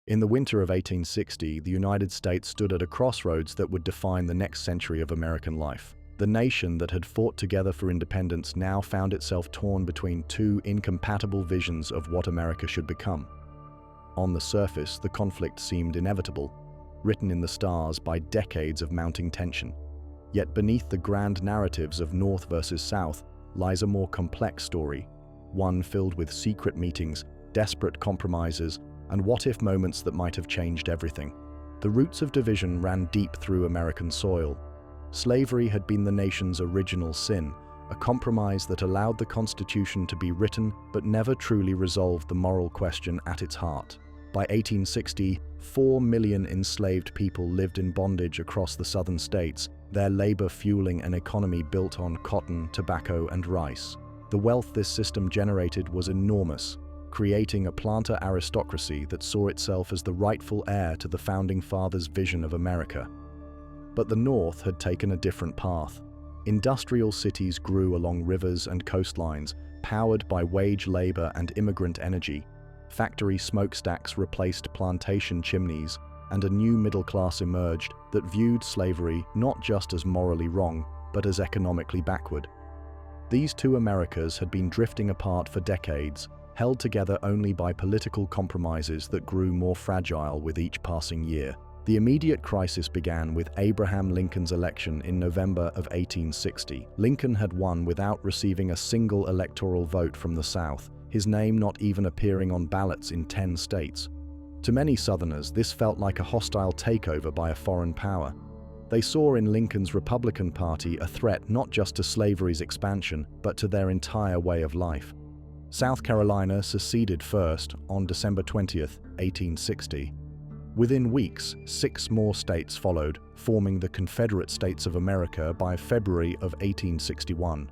In the winter of 1860, the United States stood at a crossroads that would define the next century of American life. The nation that had fought together for independence now found itself torn between two incompatible visions of what America should become. On the surface, the conflict seemed inevitable, written in the stars by decades of mounting tension. Yet beneath the grand narratives of North versus South lies a more complex story, one filled with secret meetings, desperate compromises, and what-if moments that might have changed everything. The roots of division ran deep through American soil. Slavery had been the nation's original sin, a compromise that allowed the Constitution to be written but never truly resolved the moral question at its heart. By 1860, 4 million enslaved people lived in bondage across the southern states, their labor fueling an economy built on cotton, tobacco, and rice. The wealth this system generated was enormous, creating a planter aristocracy that saw itself as the rightful heir to the Founding Fathers' vision of America. But the North had taken a different path. Industrial cities grew along rivers and coastlines, powered by wage labor and immigrant energy. Factory smokestacks replaced plantation chimneys, and a new middle class emerged that viewed slavery not just as morally wrong, but as economically backward. These two Americas had been drifting apart for decades, held together only by political compromises that grew more fragile with each passing year. The immediate crisis began with Abraham Lincoln's election in November of 1860. Lincoln had won without receiving a single electoral vote from the South, his name not even appearing on ballots in 10 states. To many Southerners, this felt like a hostile takeover by a foreign power. They saw in Lincoln's Republican Party a threat not just to slavery's expansion, but to their entire way of life. South Carolina seceded first on December 20, 1860. Within weeks, 6 more states followed, forming the Confederate States of America by February of 1861.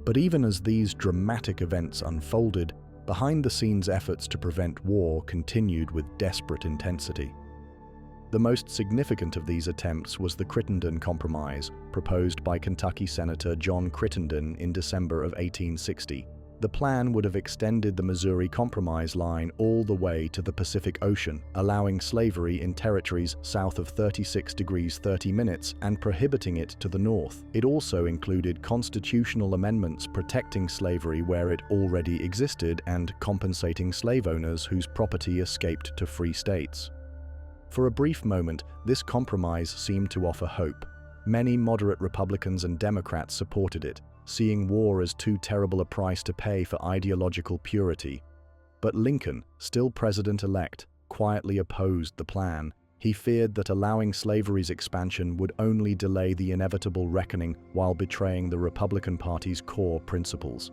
But even as these dramatic events unfolded, behind-the-scenes efforts to prevent war continued with desperate intensity. The most significant of these attempts was the Crittenden Compromise, proposed by Kentucky Senator John Crittenden in December of 1860. The plan would have extended the Missouri Compromise line all the way to the Pacific Ocean, allowing slavery in territories south of 36 degrees 30 minutes and prohibiting it to the north. It also included constitutional amendments protecting slavery where it already existed and compensating slave owners whose property escaped to free states. For a brief moment, this compromise seemed to offer hope. Many moderate Republicans and Democrats supported it, seeing war as too terrible a price to pay for ideological purity. But Lincoln, still president-elect, quietly opposed the plan. He feared that allowing slavery's expansion would only delay the inevitable reckoning while betraying the Republican Party's core principles.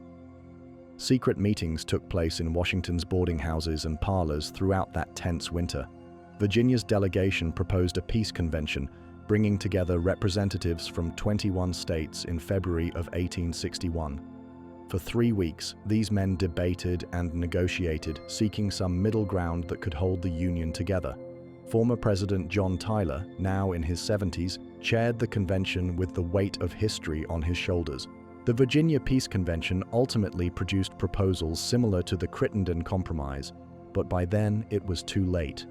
Secret meetings took place in Washington's boarding houses and parlors throughout that tense winter. Virginia's delegation proposed a peace convention, bringing together representatives from 21 states in February of 1861. For 3 weeks, these men debated and negotiated, seeking some middle ground that could hold the Union together. Former President John Tyler, now in his 70s, chaired the convention with the weight of history on his shoulders. The Virginia Peace Convention ultimately produced proposals similar to the Crittenden Compromise, but by then it was too late.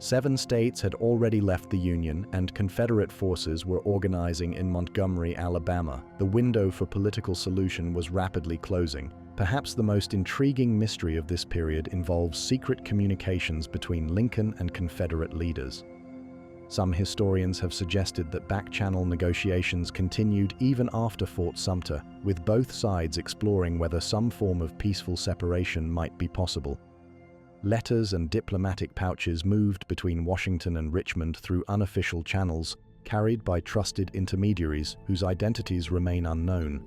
7 states had already left the Union, and Confederate forces were organizing in Montgomery, Alabama. The window for political solution was rapidly closing. Perhaps the most intriguing mystery of this period involves secret communications between Lincoln and Confederate leaders. Some historians have suggested that back-channel negotiations continued even after Fort Sumter, with both sides exploring whether some form of peaceful separation might be possible. Letters and diplomatic pouches moved between Washington and Richmond through unofficial channels, carried by trusted intermediaries whose identities remain unknown.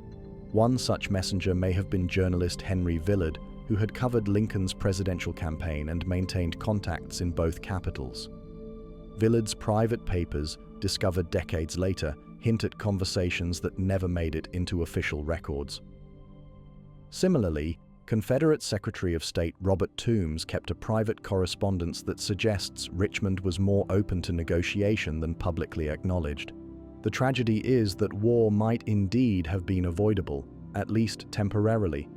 One such messenger may have been journalist Henry Villard, who had covered Lincoln's presidential campaign and maintained contacts in both capitals. Villard's private papers, discovered decades later, hint at conversations that never made it into official records. Similarly, Confederate Secretary of State Robert Toombs kept a private correspondence that suggests Richmond was more open to negotiation than publicly acknowledged. The tragedy is that war might indeed have been avoidable, at least temporarily.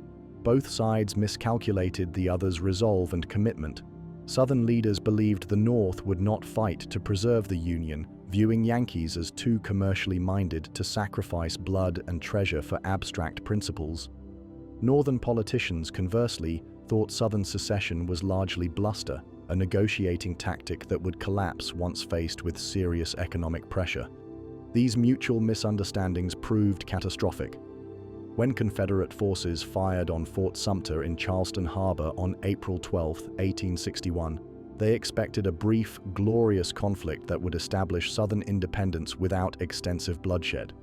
Both sides miscalculated the other's resolve and commitment. Southern leaders believed the North would not fight to preserve the Union, viewing Yankees as too commercially minded to sacrifice blood and treasure for abstract principles. Northern politicians, conversely, thought Southern secession was largely bluster, a negotiating tactic that would collapse once faced with serious economic pressure. These mutual misunderstandings proved catastrophic. When Confederate forces fired on Fort Sumter in Charleston Harbor on April 12, 1861, they expected a brief, glorious conflict that would establish Southern independence without extensive bloodshed.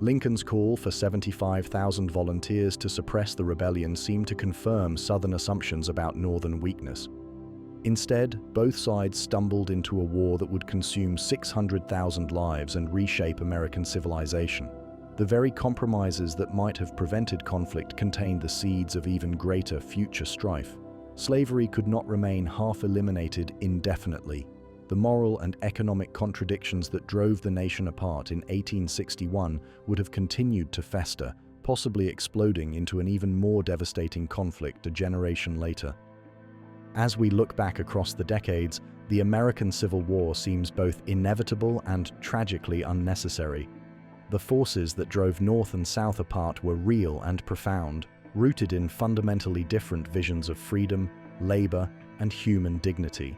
Lincoln's call for 75,000 volunteers to suppress the rebellion seemed to confirm Southern assumptions about Northern weakness. Instead, both sides stumbled into a war that would consume 600,000 lives and reshape American civilization. The very compromises that might have prevented conflict contained the seeds of even greater future strife. Slavery could not remain half eliminated indefinitely. The moral and economic contradictions that drove the nation apart in 1861 would have continued to fester, possibly exploding into an even more devastating conflict a generation later. As we look back across the decades, the American Civil War seems both inevitable and tragically unnecessary. The forces that drove North and South apart were real and profound, rooted in fundamentally different visions of freedom, labor, and human dignity.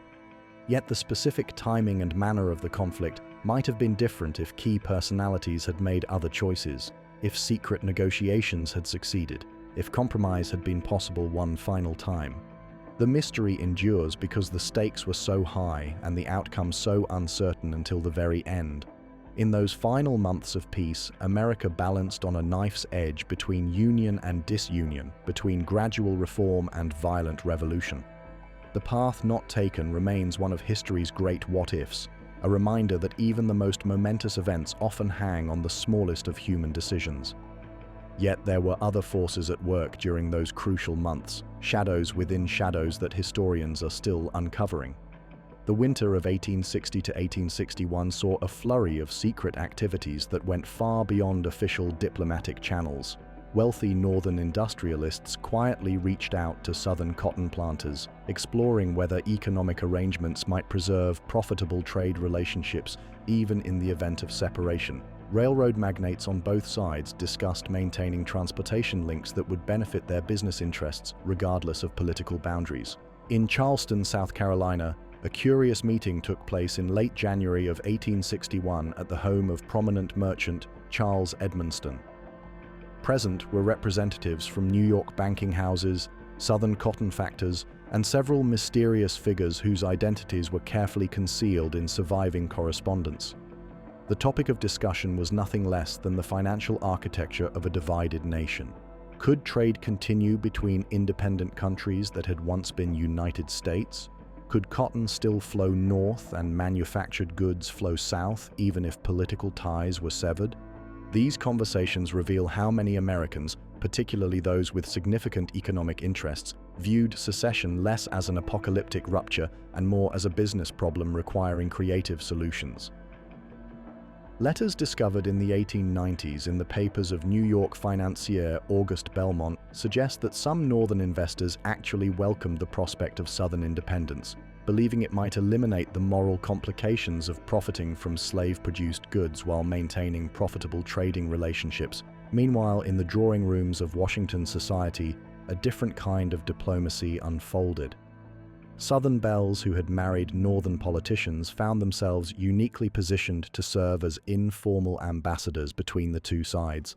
Yet the specific timing and manner of the conflict might have been different if key personalities had made other choices, if secret negotiations had succeeded, if compromise had been possible one final time. The mystery endures because the stakes were so high and the outcome so uncertain until the very end. In those final months of peace, America balanced on a knife's edge between union and disunion, between gradual reform and violent revolution. The path not taken remains one of history's great what-ifs, a reminder that even the most momentous events often hang on the smallest of human decisions. Yet there were other forces at work during those crucial months, shadows within shadows that historians are still uncovering. The winter of 1860 to 1861 saw a flurry of secret activities that went far beyond official diplomatic channels. Wealthy Northern industrialists quietly reached out to Southern cotton planters, exploring whether economic arrangements might preserve profitable trade relationships even in the event of separation. Railroad magnates on both sides discussed maintaining transportation links that would benefit their business interests regardless of political boundaries. In Charleston, South Carolina, a curious meeting took place in late January of 1861 at the home of prominent merchant Charles Edmonston. Present were representatives from New York banking houses, Southern cotton factors, and several mysterious figures whose identities were carefully concealed in surviving correspondence. The topic of discussion was nothing less than the financial architecture of a divided nation. Could trade continue between independent countries that had once been United States? Could cotton still flow north and manufactured goods flow south even if political ties were severed? These conversations reveal how many Americans, particularly those with significant economic interests, viewed secession less as an apocalyptic rupture and more as a business problem requiring creative solutions. Letters discovered in the 1890s in the papers of New York financier August Belmont suggest that some Northern investors actually welcomed the prospect of Southern independence, believing it might eliminate the moral complications of profiting from slave-produced goods while maintaining profitable trading relationships. Meanwhile, in the drawing rooms of Washington society, a different kind of diplomacy unfolded. Southern belles who had married Northern politicians found themselves uniquely positioned to serve as informal ambassadors between the two sides.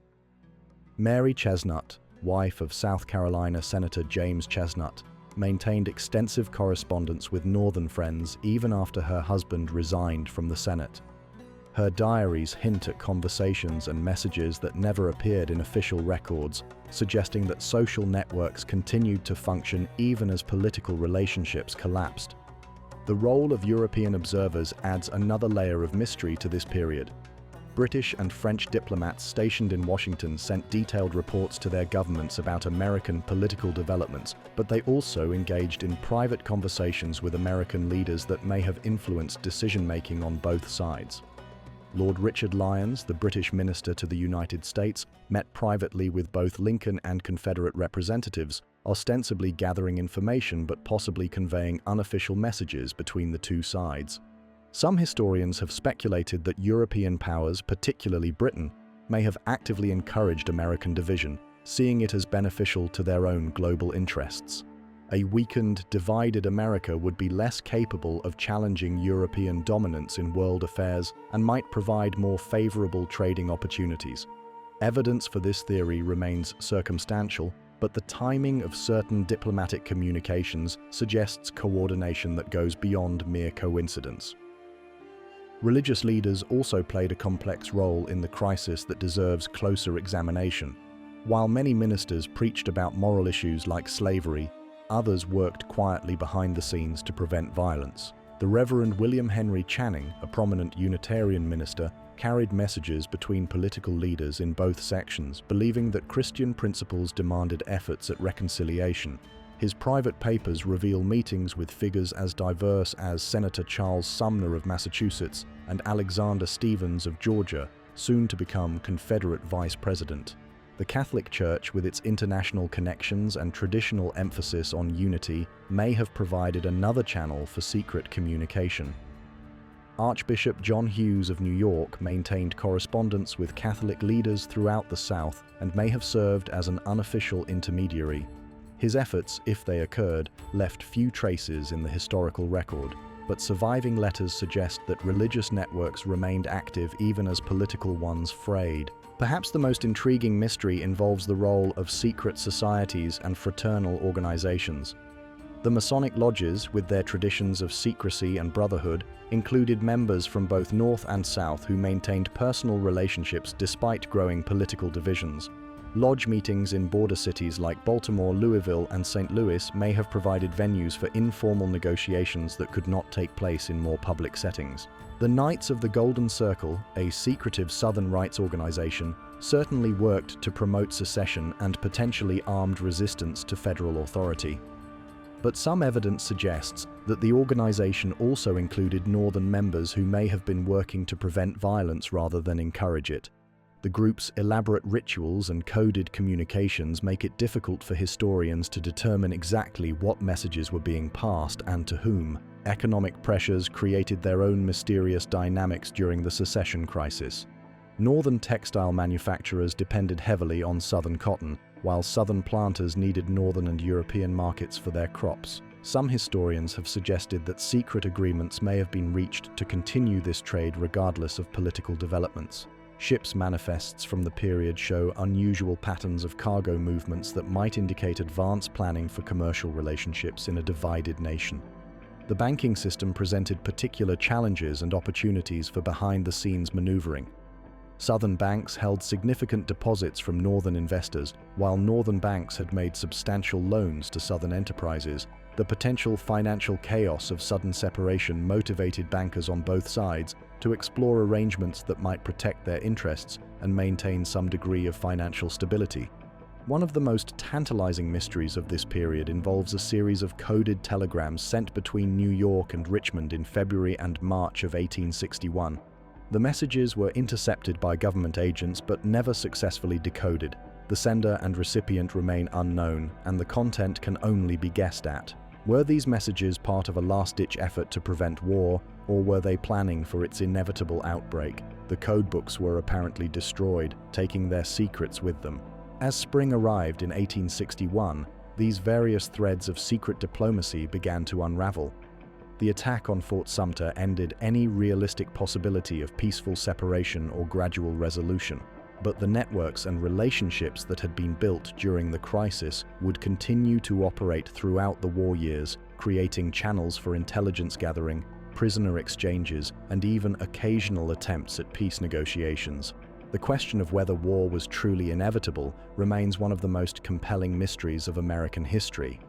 Mary Chesnut, wife of South Carolina Senator James Chesnut, maintained extensive correspondence with Northern friends even after her husband resigned from the Senate. Her diaries hint at conversations and messages that never appeared in official records, suggesting that social networks continued to function even as political relationships collapsed. The role of European observers adds another layer of mystery to this period. British and French diplomats stationed in Washington sent detailed reports to their governments about American political developments, but they also engaged in private conversations with American leaders that may have influenced decision-making on both sides. Lord Richard Lyons, the British minister to the United States, met privately with both Lincoln and Confederate representatives, ostensibly gathering information but possibly conveying unofficial messages between the two sides. Some historians have speculated that European powers, particularly Britain, may have actively encouraged American division, seeing it as beneficial to their own global interests. A weakened, divided America would be less capable of challenging European dominance in world affairs and might provide more favorable trading opportunities. Evidence for this theory remains circumstantial, but the timing of certain diplomatic communications suggests coordination that goes beyond mere coincidence. Religious leaders also played a complex role in the crisis that deserves closer examination. While many ministers preached about moral issues like slavery, others worked quietly behind the scenes to prevent violence. The Reverend William Henry Channing, a prominent Unitarian minister, carried messages between political leaders in both sections, believing that Christian principles demanded efforts at reconciliation. His private papers reveal meetings with figures as diverse as Senator Charles Sumner of Massachusetts and Alexander Stephens of Georgia, soon to become Confederate vice president. The Catholic Church, with its international connections and traditional emphasis on unity, may have provided another channel for secret communication. Archbishop John Hughes of New York maintained correspondence with Catholic leaders throughout the South and may have served as an unofficial intermediary. His efforts, if they occurred, left few traces in the historical record, but surviving letters suggest that religious networks remained active even as political ones frayed. Perhaps the most intriguing mystery involves the role of secret societies and fraternal organizations. The Masonic lodges, with their traditions of secrecy and brotherhood, included members from both North and South who maintained personal relationships despite growing political divisions. Lodge meetings in border cities like Baltimore, Louisville, and St. Louis may have provided venues for informal negotiations that could not take place in more public settings. The Knights of the Golden Circle, a secretive Southern rights organization, certainly worked to promote secession and potentially armed resistance to federal authority. But some evidence suggests that the organization also included Northern members who may have been working to prevent violence rather than encourage it. The group's elaborate rituals and coded communications make it difficult for historians to determine exactly what messages were being passed and to whom. Economic pressures created their own mysterious dynamics during the secession crisis. Northern textile manufacturers depended heavily on Southern cotton, while Southern planters needed Northern and European markets for their crops. Some historians have suggested that secret agreements may have been reached to continue this trade regardless of political developments. Ships' manifests from the period show unusual patterns of cargo movements that might indicate advanced planning for commercial relationships in a divided nation. The banking system presented particular challenges and opportunities for behind-the-scenes maneuvering. Southern banks held significant deposits from Northern investors, while Northern banks had made substantial loans to Southern enterprises. The potential financial chaos of sudden separation motivated bankers on both sides to explore arrangements that might protect their interests and maintain some degree of financial stability. One of the most tantalizing mysteries of this period involves a series of coded telegrams sent between New York and Richmond in February and March of 1861. The messages were intercepted by government agents but never successfully decoded. The sender and recipient remain unknown, and the content can only be guessed at. Were these messages part of a last-ditch effort to prevent war, or were they planning for its inevitable outbreak? The codebooks were apparently destroyed, taking their secrets with them. As spring arrived in 1861, these various threads of secret diplomacy began to unravel. The attack on Fort Sumter ended any realistic possibility of peaceful separation or gradual resolution. But the networks and relationships that had been built during the crisis would continue to operate throughout the war years, creating channels for intelligence gathering, prisoner exchanges, and even occasional attempts at peace negotiations. The question of whether war was truly inevitable remains one of the most compelling mysteries of American history.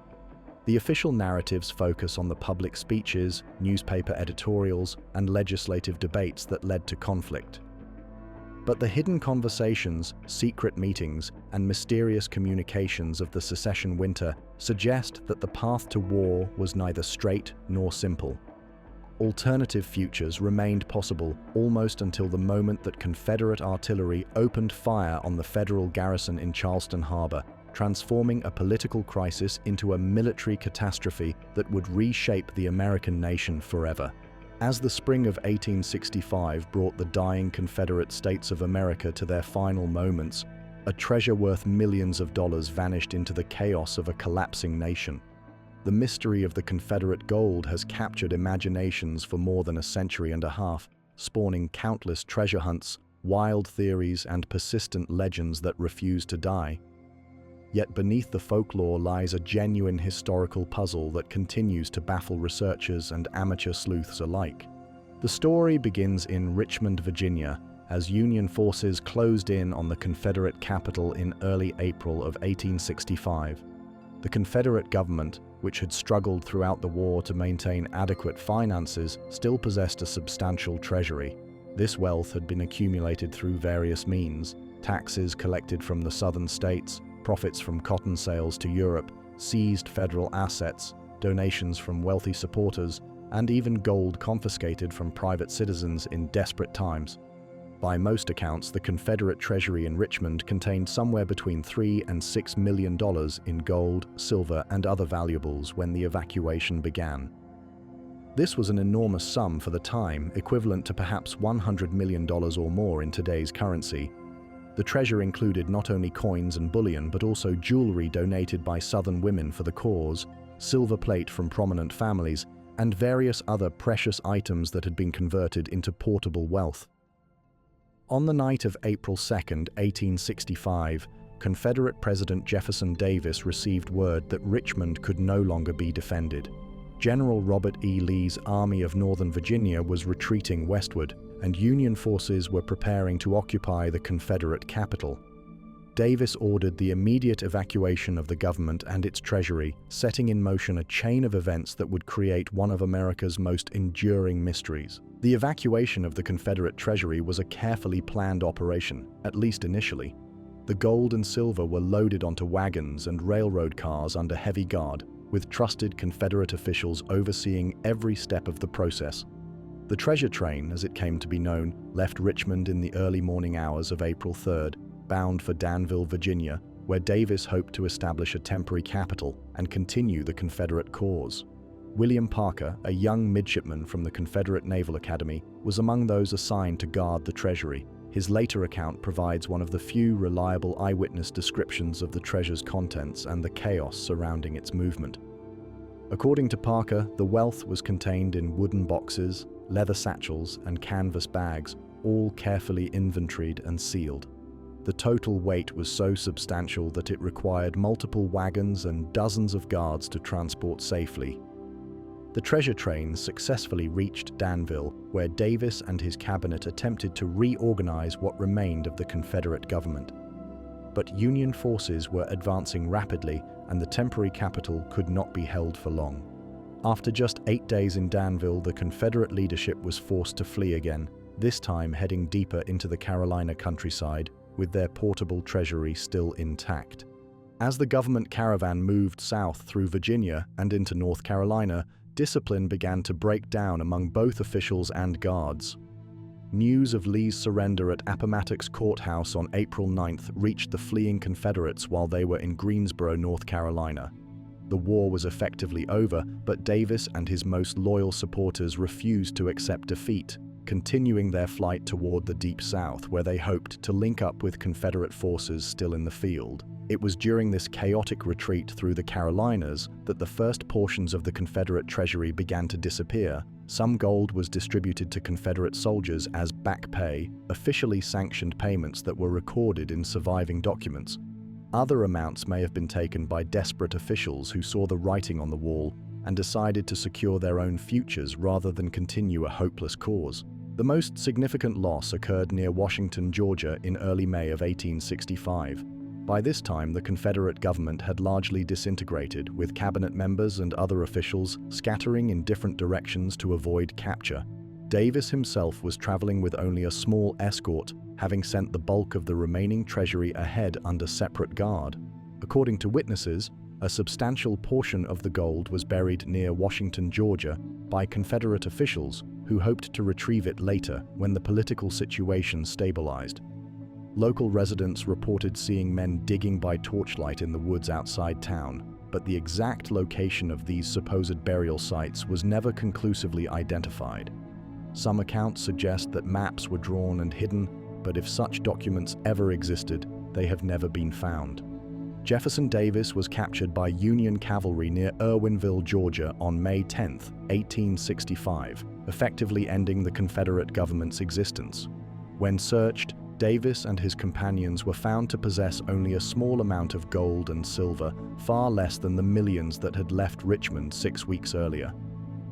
The official narratives focus on the public speeches, newspaper editorials, and legislative debates that led to conflict. But the hidden conversations, secret meetings, and mysterious communications of the secession winter suggest that the path to war was neither straight nor simple. Alternative futures remained possible almost until the moment that Confederate artillery opened fire on the Federal garrison in Charleston Harbor, transforming a political crisis into a military catastrophe that would reshape the American nation forever. As the spring of 1865 brought the dying Confederate States of America to their final moments, a treasure worth millions of dollars vanished into the chaos of a collapsing nation. The mystery of the Confederate gold has captured imaginations for more than a century and a half, spawning countless treasure hunts, wild theories, and persistent legends that refuse to die. Yet beneath the folklore lies a genuine historical puzzle that continues to baffle researchers and amateur sleuths alike. The story begins in Richmond, Virginia, as Union forces closed in on the Confederate capital in early April of 1865. The Confederate government, which had struggled throughout the war to maintain adequate finances, still possessed a substantial treasury. This wealth had been accumulated through various means: taxes collected from the southern states, profits from cotton sales to Europe, seized federal assets, donations from wealthy supporters, and even gold confiscated from private citizens in desperate times. By most accounts, the Confederate treasury in Richmond contained somewhere between $3 and $6 million in gold, silver, and other valuables when the evacuation began. This was an enormous sum for the time, equivalent to perhaps $100 million or more in today's currency. The treasure included not only coins and bullion, but also jewelry donated by Southern women for the cause, silver plate from prominent families, and various other precious items that had been converted into portable wealth. On the night of April 2, 1865, Confederate President Jefferson Davis received word that Richmond could no longer be defended. General Robert E. Lee's Army of Northern Virginia was retreating westward, and Union forces were preparing to occupy the Confederate capital. Davis ordered the immediate evacuation of the government and its treasury, setting in motion a chain of events that would create one of America's most enduring mysteries. The evacuation of the Confederate treasury was a carefully planned operation, at least initially. The gold and silver were loaded onto wagons and railroad cars under heavy guard, with trusted Confederate officials overseeing every step of the process. The treasure train, as it came to be known, left Richmond in the early morning hours of April 3rd, bound for Danville, Virginia, where Davis hoped to establish a temporary capital and continue the Confederate cause. William Parker, a young midshipman from the Confederate Naval Academy, was among those assigned to guard the treasury. His later account provides one of the few reliable eyewitness descriptions of the treasure's contents and the chaos surrounding its movement. According to Parker, the wealth was contained in wooden boxes, leather satchels, and canvas bags, all carefully inventoried and sealed. The total weight was so substantial that it required multiple wagons and dozens of guards to transport safely. The treasure train successfully reached Danville, where Davis and his cabinet attempted to reorganize what remained of the Confederate government. But Union forces were advancing rapidly, and the temporary capital could not be held for long. After just 8 days in Danville, the Confederate leadership was forced to flee again, this time heading deeper into the Carolina countryside, with their portable treasury still intact. As the government caravan moved south through Virginia and into North Carolina, discipline began to break down among both officials and guards. News of Lee's surrender at Appomattox Courthouse on April 9th reached the fleeing Confederates while they were in Greensboro, North Carolina. The war was effectively over, but Davis and his most loyal supporters refused to accept defeat, continuing their flight toward the Deep South, where they hoped to link up with Confederate forces still in the field. It was during this chaotic retreat through the Carolinas that the first portions of the Confederate treasury began to disappear. Some gold was distributed to Confederate soldiers as back pay, officially sanctioned payments that were recorded in surviving documents. Other amounts may have been taken by desperate officials who saw the writing on the wall and decided to secure their own futures rather than continue a hopeless cause. The most significant loss occurred near Washington, Georgia in early May of 1865. By this time, the Confederate government had largely disintegrated, with cabinet members and other officials scattering in different directions to avoid capture. Davis himself was traveling with only a small escort, having sent the bulk of the remaining treasury ahead under separate guard. According to witnesses, a substantial portion of the gold was buried near Washington, Georgia, by Confederate officials who hoped to retrieve it later when the political situation stabilized. Local residents reported seeing men digging by torchlight in the woods outside town, but the exact location of these supposed burial sites was never conclusively identified. Some accounts suggest that maps were drawn and hidden, but if such documents ever existed, they have never been found. Jefferson Davis was captured by Union cavalry near Irwinville, Georgia on May 10, 1865, effectively ending the Confederate government's existence. When searched, Davis and his companions were found to possess only a small amount of gold and silver, far less than the millions that had left Richmond 6 weeks earlier.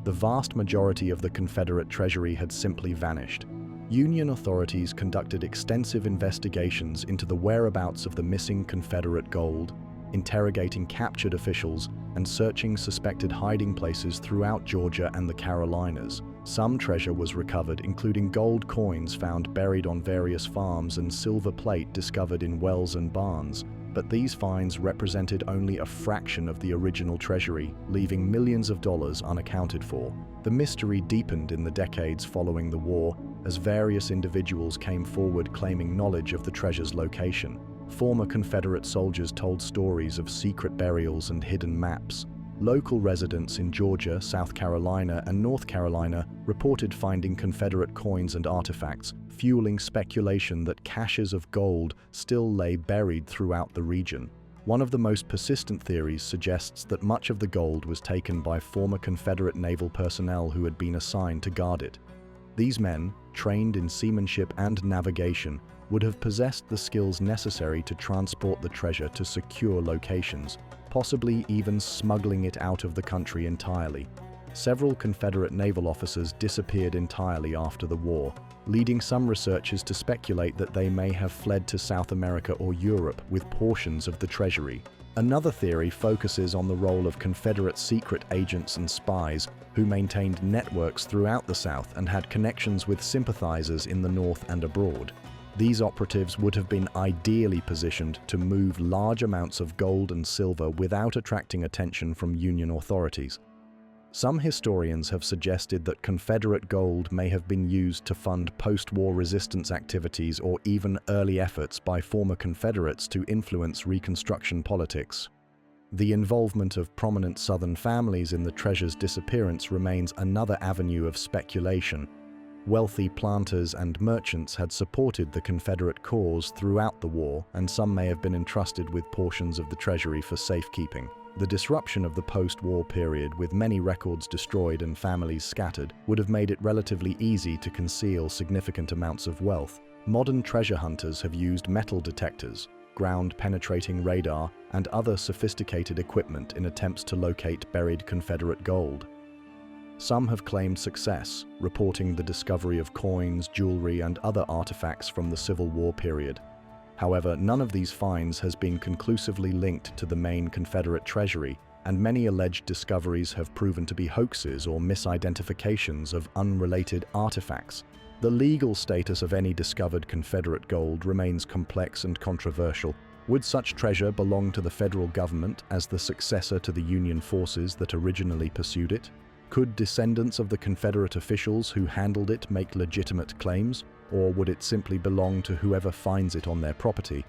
The vast majority of the Confederate treasury had simply vanished. Union authorities conducted extensive investigations into the whereabouts of the missing Confederate gold, interrogating captured officials and searching suspected hiding places throughout Georgia and the Carolinas. Some treasure was recovered, including gold coins found buried on various farms and silver plate discovered in wells and barns, but these finds represented only a fraction of the original treasury, leaving millions of dollars unaccounted for. The mystery deepened in the decades following the war, as various individuals came forward claiming knowledge of the treasure's location. Former Confederate soldiers told stories of secret burials and hidden maps. Local residents in Georgia, South Carolina, and North Carolina reported finding Confederate coins and artifacts, fueling speculation that caches of gold still lay buried throughout the region. One of the most persistent theories suggests that much of the gold was taken by former Confederate naval personnel who had been assigned to guard it. These men, trained in seamanship and navigation, would have possessed the skills necessary to transport the treasure to secure locations, possibly even smuggling it out of the country entirely. Several Confederate naval officers disappeared entirely after the war, leading some researchers to speculate that they may have fled to South America or Europe with portions of the treasury. Another theory focuses on the role of Confederate secret agents and spies who maintained networks throughout the South and had connections with sympathizers in the North and abroad. These operatives would have been ideally positioned to move large amounts of gold and silver without attracting attention from Union authorities. Some historians have suggested that Confederate gold may have been used to fund post-war resistance activities or even early efforts by former Confederates to influence Reconstruction politics. The involvement of prominent Southern families in the treasure's disappearance remains another avenue of speculation. Wealthy planters and merchants had supported the Confederate cause throughout the war, and some may have been entrusted with portions of the treasury for safekeeping. The disruption of the post-war period, with many records destroyed and families scattered, would have made it relatively easy to conceal significant amounts of wealth. Modern treasure hunters have used metal detectors, ground-penetrating radar, and other sophisticated equipment in attempts to locate buried Confederate gold. Some have claimed success, reporting the discovery of coins, jewelry, and other artifacts from the Civil War period. However, none of these finds has been conclusively linked to the main Confederate treasury, and many alleged discoveries have proven to be hoaxes or misidentifications of unrelated artifacts. The legal status of any discovered Confederate gold remains complex and controversial. Would such treasure belong to the federal government as the successor to the Union forces that originally pursued it? Could descendants of the Confederate officials who handled it make legitimate claims, or would it simply belong to whoever finds it on their property?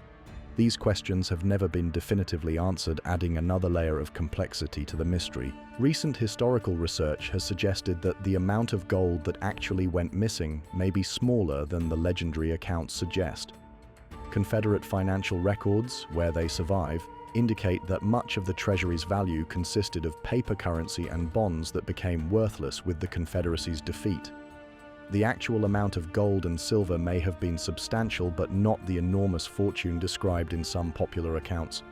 These questions have never been definitively answered, adding another layer of complexity to the mystery. Recent historical research has suggested that the amount of gold that actually went missing may be smaller than the legendary accounts suggest. Confederate financial records, where they survive, indicate that much of the treasury's value consisted of paper currency and bonds that became worthless with the Confederacy's defeat. The actual amount of gold and silver may have been substantial, but not the enormous fortune described in some popular accounts.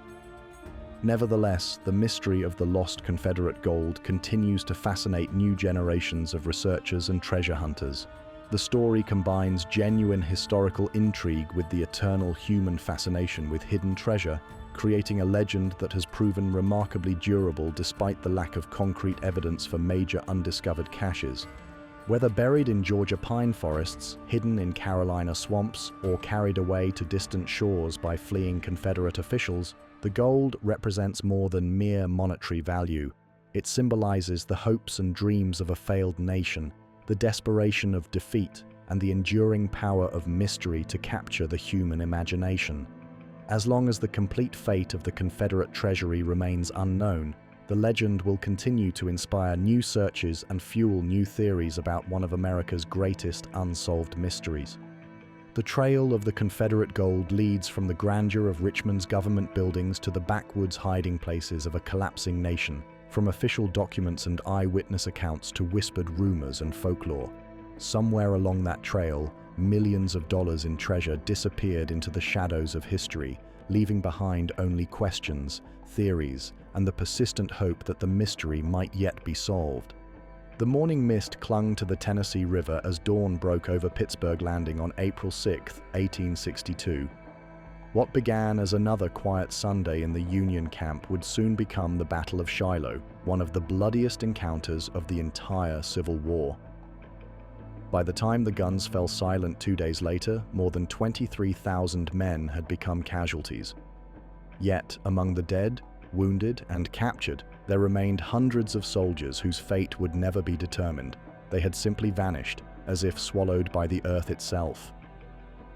Nevertheless, the mystery of the lost Confederate gold continues to fascinate new generations of researchers and treasure hunters. The story combines genuine historical intrigue with the eternal human fascination with hidden treasure, creating a legend that has proven remarkably durable despite the lack of concrete evidence for major undiscovered caches. Whether buried in Georgia pine forests, hidden in Carolina swamps, or carried away to distant shores by fleeing Confederate officials, the gold represents more than mere monetary value. It symbolizes the hopes and dreams of a failed nation, the desperation of defeat, and the enduring power of mystery to capture the human imagination. As long as the complete fate of the Confederate treasury remains unknown, the legend will continue to inspire new searches and fuel new theories about one of America's greatest unsolved mysteries. The trail of the Confederate gold leads from the grandeur of Richmond's government buildings to the backwoods hiding places of a collapsing nation, from official documents and eyewitness accounts to whispered rumors and folklore. Somewhere along that trail, millions of dollars in treasure disappeared into the shadows of history, leaving behind only questions, theories, and the persistent hope that the mystery might yet be solved. The morning mist clung to the Tennessee River as dawn broke over Pittsburgh Landing on April 6, 1862. What began as another quiet Sunday in the Union camp would soon become the Battle of Shiloh, one of the bloodiest encounters of the entire Civil War. By the time the guns fell silent 2 days later, more than 23,000 men had become casualties. Yet, among the dead, wounded, and captured, there remained hundreds of soldiers whose fate would never be determined. They had simply vanished, as if swallowed by the earth itself.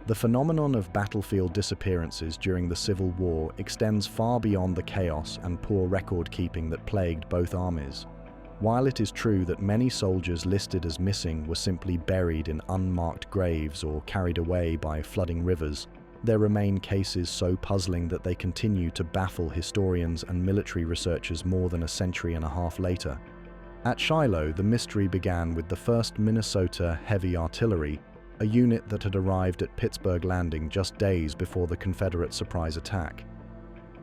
The phenomenon of battlefield disappearances during the Civil War extends far beyond the chaos and poor record-keeping that plagued both armies. While it is true that many soldiers listed as missing were simply buried in unmarked graves or carried away by flooding rivers, there remain cases so puzzling that they continue to baffle historians and military researchers more than a century and a half later. At Shiloh, the mystery began with the 1st Minnesota Heavy Artillery, a unit that had arrived at Pittsburgh Landing just days before the Confederate surprise attack.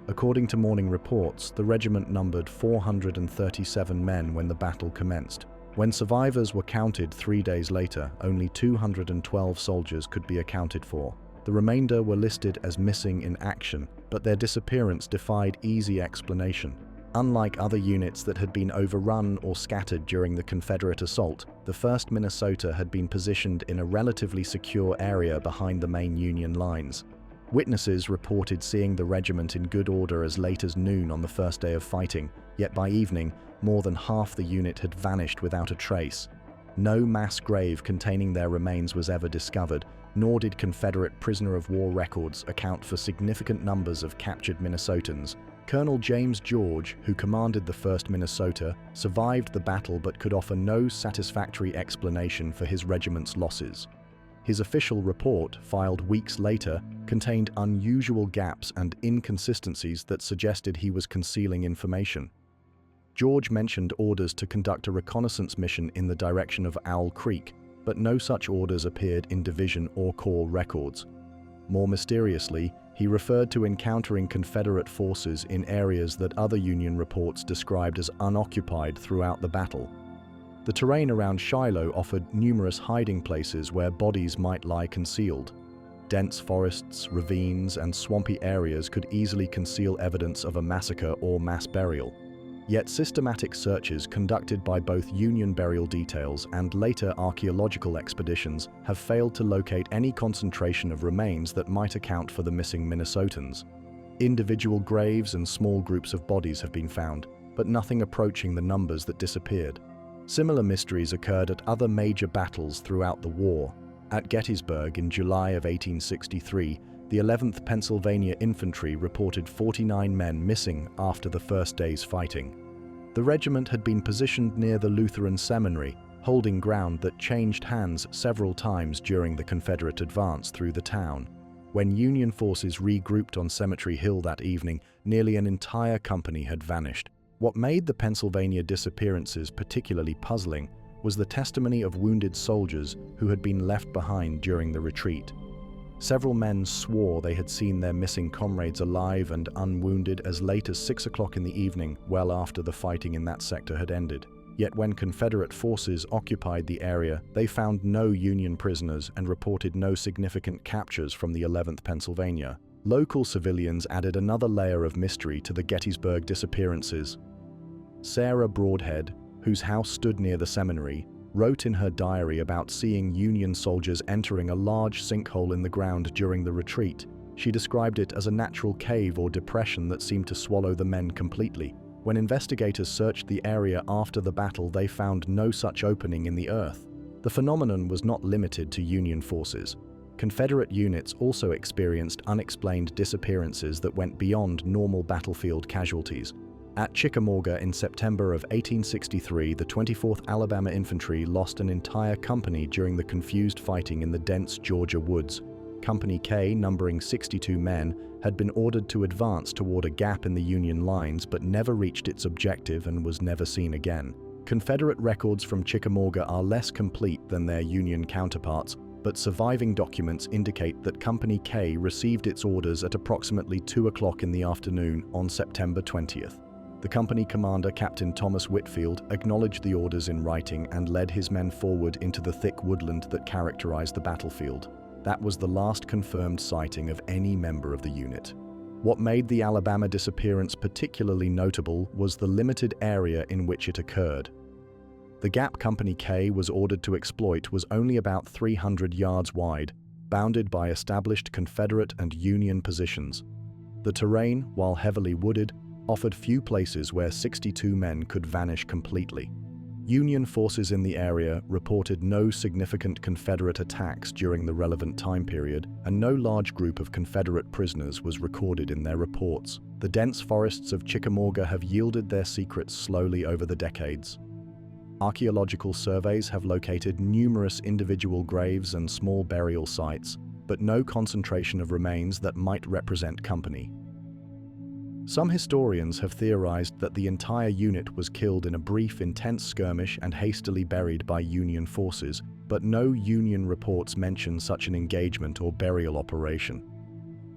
According to morning reports, the regiment numbered 437 men when the battle commenced. When survivors were counted 3 days later, only 212 soldiers could be accounted for. The remainder were listed as missing in action, but their disappearance defied easy explanation. Unlike other units that had been overrun or scattered during the Confederate assault, the 1st Minnesota had been positioned in a relatively secure area behind the main Union lines. Witnesses reported seeing the regiment in good order as late as noon on the first day of fighting, yet by evening, more than half the unit had vanished without a trace. No mass grave containing their remains was ever discovered, nor did Confederate prisoner of war records account for significant numbers of captured Minnesotans. Colonel James George, who commanded the 1st Minnesota, survived the battle but could offer no satisfactory explanation for his regiment's losses. His official report, filed weeks later, contained unusual gaps and inconsistencies that suggested he was concealing information. George mentioned orders to conduct a reconnaissance mission in the direction of Owl Creek, but no such orders appeared in division or corps records. More mysteriously, he referred to encountering Confederate forces in areas that other Union reports described as unoccupied throughout the battle. The terrain around Shiloh offered numerous hiding places where bodies might lie concealed. Dense forests, ravines, and swampy areas could easily conceal evidence of a massacre or mass burial. Yet systematic searches conducted by both Union burial details and later archaeological expeditions have failed to locate any concentration of remains that might account for the missing Minnesotans. Individual graves and small groups of bodies have been found, but nothing approaching the numbers that disappeared. Similar mysteries occurred at other major battles throughout the war. At Gettysburg in July of 1863, the 11th Pennsylvania Infantry reported 49 men missing after the first day's fighting. The regiment had been positioned near the Lutheran Seminary, holding ground that changed hands several times during the Confederate advance through the town. When Union forces regrouped on Cemetery Hill that evening, nearly an entire company had vanished. What made the Pennsylvania disappearances particularly puzzling was the testimony of wounded soldiers who had been left behind during the retreat. Several men swore they had seen their missing comrades alive and unwounded as late as 6 o'clock in the evening, well after the fighting in that sector had ended. Yet when Confederate forces occupied the area, they found no Union prisoners and reported no significant captures from the 11th Pennsylvania. Local civilians added another layer of mystery to the Gettysburg disappearances. Sarah Broadhead, whose house stood near the seminary, wrote in her diary about seeing Union soldiers entering a large sinkhole in the ground during the retreat. She described it as a natural cave or depression that seemed to swallow the men completely. When investigators searched the area after the battle, they found no such opening in the earth. The phenomenon was not limited to Union forces. Confederate units also experienced unexplained disappearances that went beyond normal battlefield casualties. At Chickamauga in September of 1863, the 24th Alabama Infantry lost an entire company during the confused fighting in the dense Georgia woods. Company K, numbering 62 men, had been ordered to advance toward a gap in the Union lines but never reached its objective and was never seen again. Confederate records from Chickamauga are less complete than their Union counterparts, but surviving documents indicate that Company K received its orders at approximately 2 o'clock in the afternoon on September 20th. The company commander, Captain Thomas Whitfield, acknowledged the orders in writing and led his men forward into the thick woodland that characterized the battlefield. That was the last confirmed sighting of any member of the unit. What made the Alabama disappearance particularly notable was the limited area in which it occurred. The gap Company K was ordered to exploit was only about 300 yards wide, bounded by established Confederate and Union positions. The terrain, while heavily wooded, offered few places where 62 men could vanish completely. Union forces in the area reported no significant Confederate attacks during the relevant time period, and no large group of Confederate prisoners was recorded in their reports. The dense forests of Chickamauga have yielded their secrets slowly over the decades. Archaeological surveys have located numerous individual graves and small burial sites, but no concentration of remains that might represent company. Some historians have theorized that the entire unit was killed in a brief, intense skirmish and hastily buried by Union forces, but no Union reports mention such an engagement or burial operation.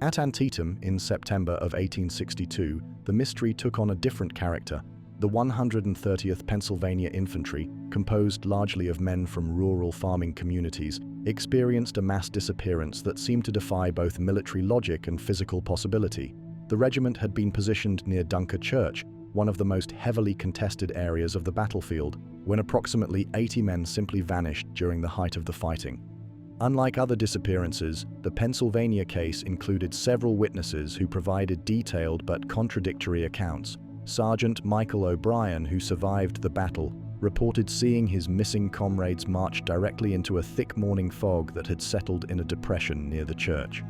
At Antietam in September of 1862, the mystery took on a different character. The 130th Pennsylvania Infantry, composed largely of men from rural farming communities, experienced a mass disappearance that seemed to defy both military logic and physical possibility. The regiment had been positioned near Dunker Church, one of the most heavily contested areas of the battlefield, when approximately 80 men simply vanished during the height of the fighting. Unlike other disappearances, the Pennsylvania case included several witnesses who provided detailed but contradictory accounts. Sergeant Michael O'Brien, who survived the battle, reported seeing his missing comrades march directly into a thick morning fog that had settled in a depression near the church.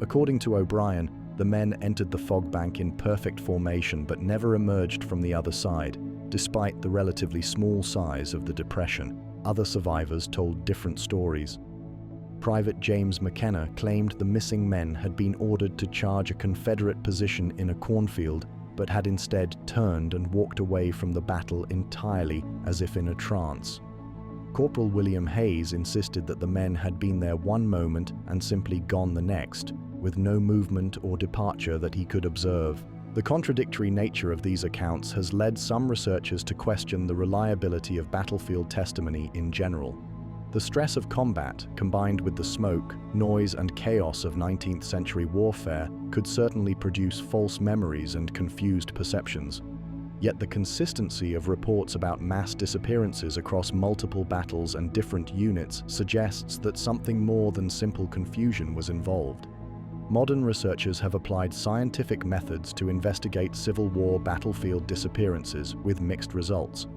According to O'Brien, the men entered the fog bank in perfect formation but never emerged from the other side, despite the relatively small size of the depression. Other survivors told different stories. Private James McKenna claimed the missing men had been ordered to charge a Confederate position in a cornfield, but had instead turned and walked away from the battle entirely as if in a trance. Corporal William Hayes insisted that the men had been there one moment and simply gone the next, with no movement or departure that he could observe. The contradictory nature of these accounts has led some researchers to question the reliability of battlefield testimony in general. The stress of combat, combined with the smoke, noise, and chaos of 19th century warfare, could certainly produce false memories and confused perceptions. Yet the consistency of reports about mass disappearances across multiple battles and different units suggests that something more than simple confusion was involved. Modern researchers have applied scientific methods to investigate Civil War battlefield disappearances with mixed results.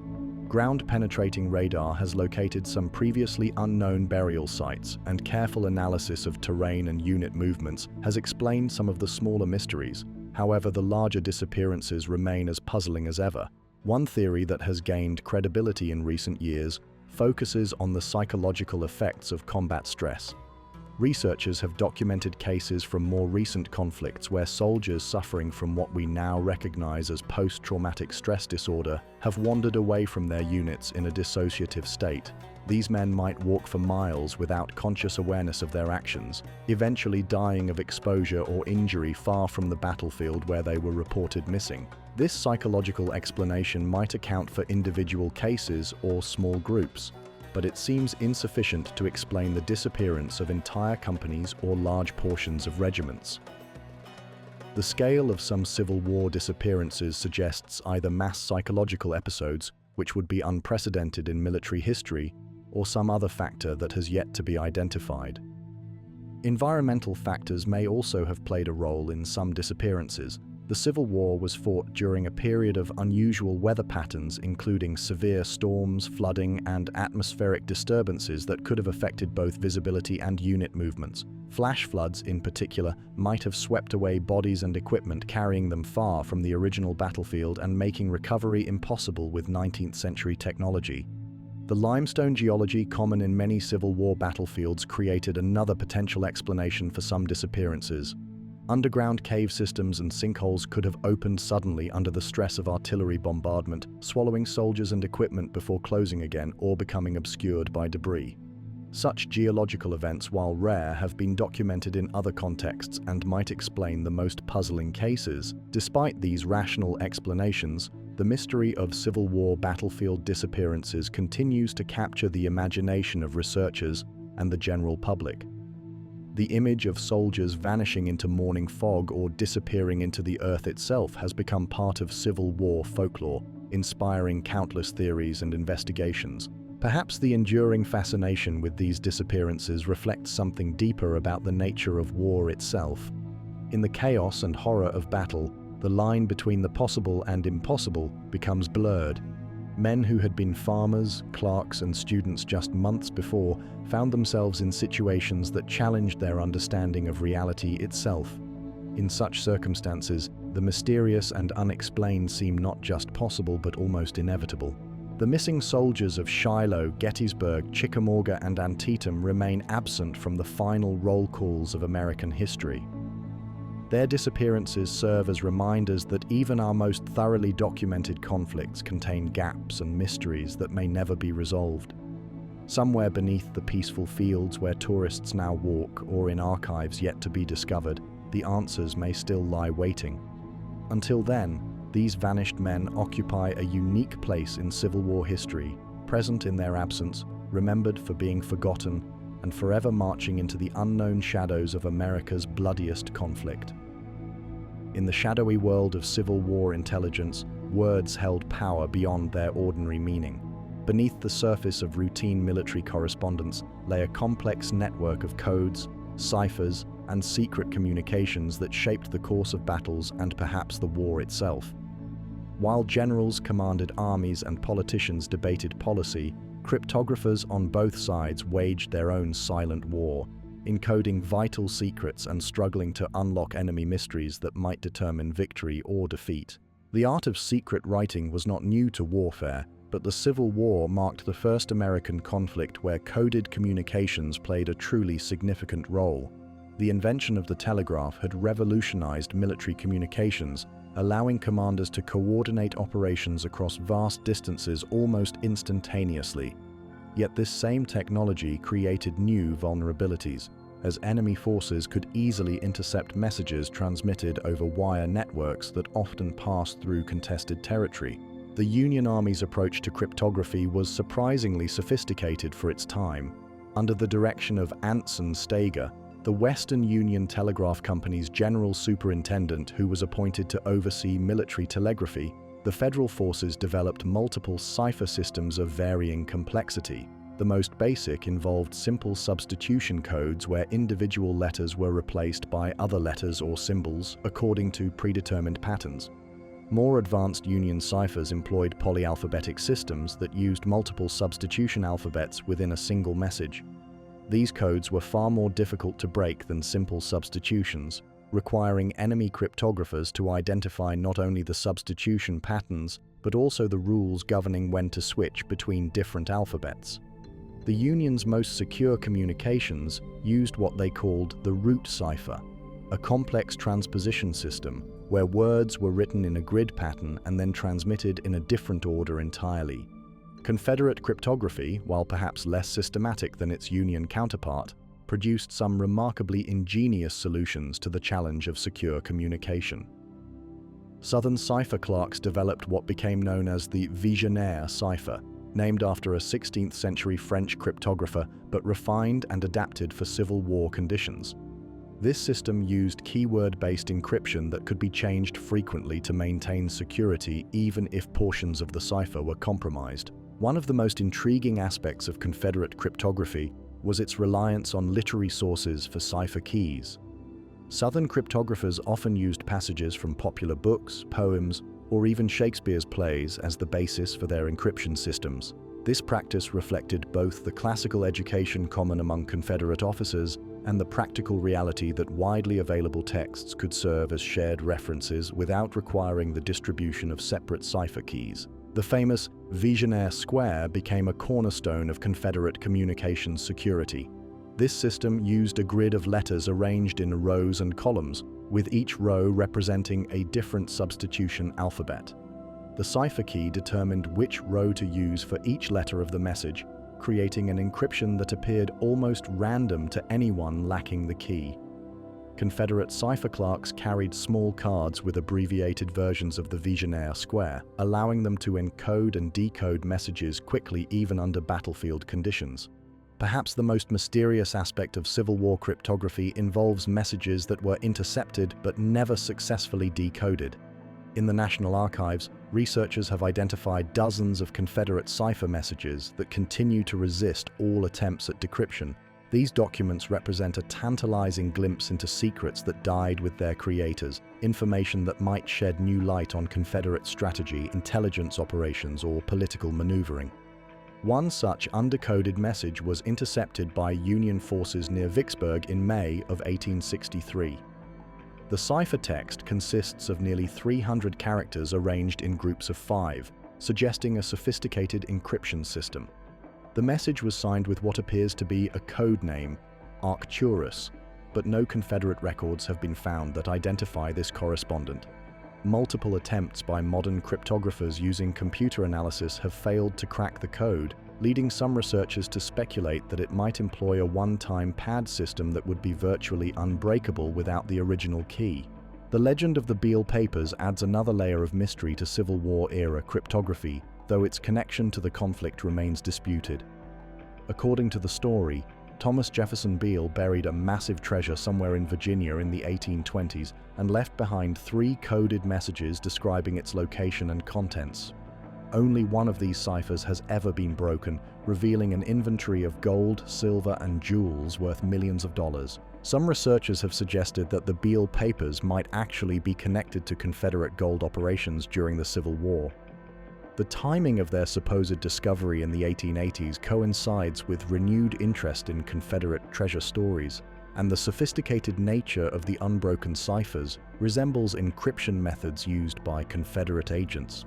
Ground-penetrating radar has located some previously unknown burial sites, and careful analysis of terrain and unit movements has explained some of the smaller mysteries. However, the larger disappearances remain as puzzling as ever. One theory that has gained credibility in recent years focuses on the psychological effects of combat stress. Researchers have documented cases from more recent conflicts where soldiers suffering from what we now recognize as post-traumatic stress disorder have wandered away from their units in a dissociative state. These men might walk for miles without conscious awareness of their actions, eventually dying of exposure or injury far from the battlefield where they were reported missing. This psychological explanation might account for individual cases or small groups, but it seems insufficient to explain the disappearance of entire companies or large portions of regiments. The scale of some Civil War disappearances suggests either mass psychological episodes, which would be unprecedented in military history, or some other factor that has yet to be identified. Environmental factors may also have played a role in some disappearances. The Civil War was fought during a period of unusual weather patterns, including severe storms, flooding, and atmospheric disturbances that could have affected both visibility and unit movements. Flash floods, in particular, might have swept away bodies and equipment, carrying them far from the original battlefield and making recovery impossible with 19th century technology. The limestone geology common in many Civil War battlefields created another potential explanation for some disappearances. Underground cave systems and sinkholes could have opened suddenly under the stress of artillery bombardment, swallowing soldiers and equipment before closing again or becoming obscured by debris. Such geological events, while rare, have been documented in other contexts and might explain the most puzzling cases. Despite these rational explanations, the mystery of Civil War battlefield disappearances continues to capture the imagination of researchers and the general public. The image of soldiers vanishing into morning fog or disappearing into the earth itself has become part of Civil War folklore, inspiring countless theories and investigations. Perhaps the enduring fascination with these disappearances reflects something deeper about the nature of war itself. In the chaos and horror of battle, the line between the possible and impossible becomes blurred. Men who had been farmers, clerks, and students just months before found themselves in situations that challenged their understanding of reality itself. In such circumstances, the mysterious and unexplained seem not just possible but almost inevitable. The missing soldiers of Shiloh, Gettysburg, Chickamauga, and Antietam remain absent from the final roll calls of American history. Their disappearances serve as reminders that even our most thoroughly documented conflicts contain gaps and mysteries that may never be resolved. Somewhere beneath the peaceful fields where tourists now walk, or in archives yet to be discovered, the answers may still lie waiting. Until then, these vanished men occupy a unique place in Civil War history, present in their absence, remembered for being forgotten, and forever marching into the unknown shadows of America's bloodiest conflict. In the shadowy world of Civil War intelligence, words held power beyond their ordinary meaning. Beneath the surface of routine military correspondence lay a complex network of codes, ciphers, and secret communications that shaped the course of battles and perhaps the war itself. While generals commanded armies and politicians debated policy, cryptographers on both sides waged their own silent war, encoding vital secrets and struggling to unlock enemy mysteries that might determine victory or defeat. The art of secret writing was not new to warfare, but the Civil War marked the first American conflict where coded communications played a truly significant role. The invention of the telegraph had revolutionized military communications, allowing commanders to coordinate operations across vast distances almost instantaneously. Yet this same technology created new vulnerabilities, as enemy forces could easily intercept messages transmitted over wire networks that often passed through contested territory. The Union Army's approach to cryptography was surprisingly sophisticated for its time. Under the direction of Anson Steger, the Western Union Telegraph Company's general superintendent, who was appointed to oversee military telegraphy, the Federal forces developed multiple cipher systems of varying complexity. The most basic involved simple substitution codes where individual letters were replaced by other letters or symbols according to predetermined patterns. More advanced Union ciphers employed polyalphabetic systems that used multiple substitution alphabets within a single message. These codes were far more difficult to break than simple substitutions, requiring enemy cryptographers to identify not only the substitution patterns, but also the rules governing when to switch between different alphabets. The Union's most secure communications used what they called the root cipher, a complex transposition system where words were written in a grid pattern and then transmitted in a different order entirely. Confederate cryptography, while perhaps less systematic than its Union counterpart, produced some remarkably ingenious solutions to the challenge of secure communication. Southern cipher clerks developed what became known as the Vigenère cipher, named after a 16th century French cryptographer but refined and adapted for Civil War conditions. This system used keyword-based encryption that could be changed frequently to maintain security even if portions of the cipher were compromised. One of the most intriguing aspects of Confederate cryptography was its reliance on literary sources for cipher keys. Southern cryptographers often used passages from popular books, poems, or even Shakespeare's plays as the basis for their encryption systems. This practice reflected both the classical education common among Confederate officers and the practical reality that widely available texts could serve as shared references without requiring the distribution of separate cipher keys. The famous Vigenère Square became a cornerstone of Confederate communications security. This system used a grid of letters arranged in rows and columns, with each row representing a different substitution alphabet. The cipher key determined which row to use for each letter of the message, creating an encryption that appeared almost random to anyone lacking the key. Confederate cipher clerks carried small cards with abbreviated versions of the Vigenère Square, allowing them to encode and decode messages quickly even under battlefield conditions. Perhaps the most mysterious aspect of Civil War cryptography involves messages that were intercepted but never successfully decoded. In the National Archives, researchers have identified dozens of Confederate cipher messages that continue to resist all attempts at decryption. These documents represent a tantalizing glimpse into secrets that died with their creators, information that might shed new light on Confederate strategy, intelligence operations, or political maneuvering. One such undecoded message was intercepted by Union forces near Vicksburg in May of 1863. The cipher text consists of nearly 300 characters arranged in groups of 5, suggesting a sophisticated encryption system. The message was signed with what appears to be a code name, Arcturus, but no Confederate records have been found that identify this correspondent. Multiple attempts by modern cryptographers using computer analysis have failed to crack the code, leading some researchers to speculate that it might employ a one-time pad system that would be virtually unbreakable without the original key. The legend of the Beale Papers adds another layer of mystery to Civil War-era cryptography, though its connection to the conflict remains disputed. According to the story, Thomas Jefferson Beale buried a massive treasure somewhere in Virginia in the 1820s and left behind 3 coded messages describing its location and contents. Only one of these ciphers has ever been broken, revealing an inventory of gold, silver, and jewels worth millions of dollars. Some researchers have suggested that the Beale Papers might actually be connected to Confederate gold operations during the Civil War. The timing of their supposed discovery in the 1880s coincides with renewed interest in Confederate treasure stories, and the sophisticated nature of the unbroken ciphers resembles encryption methods used by Confederate agents.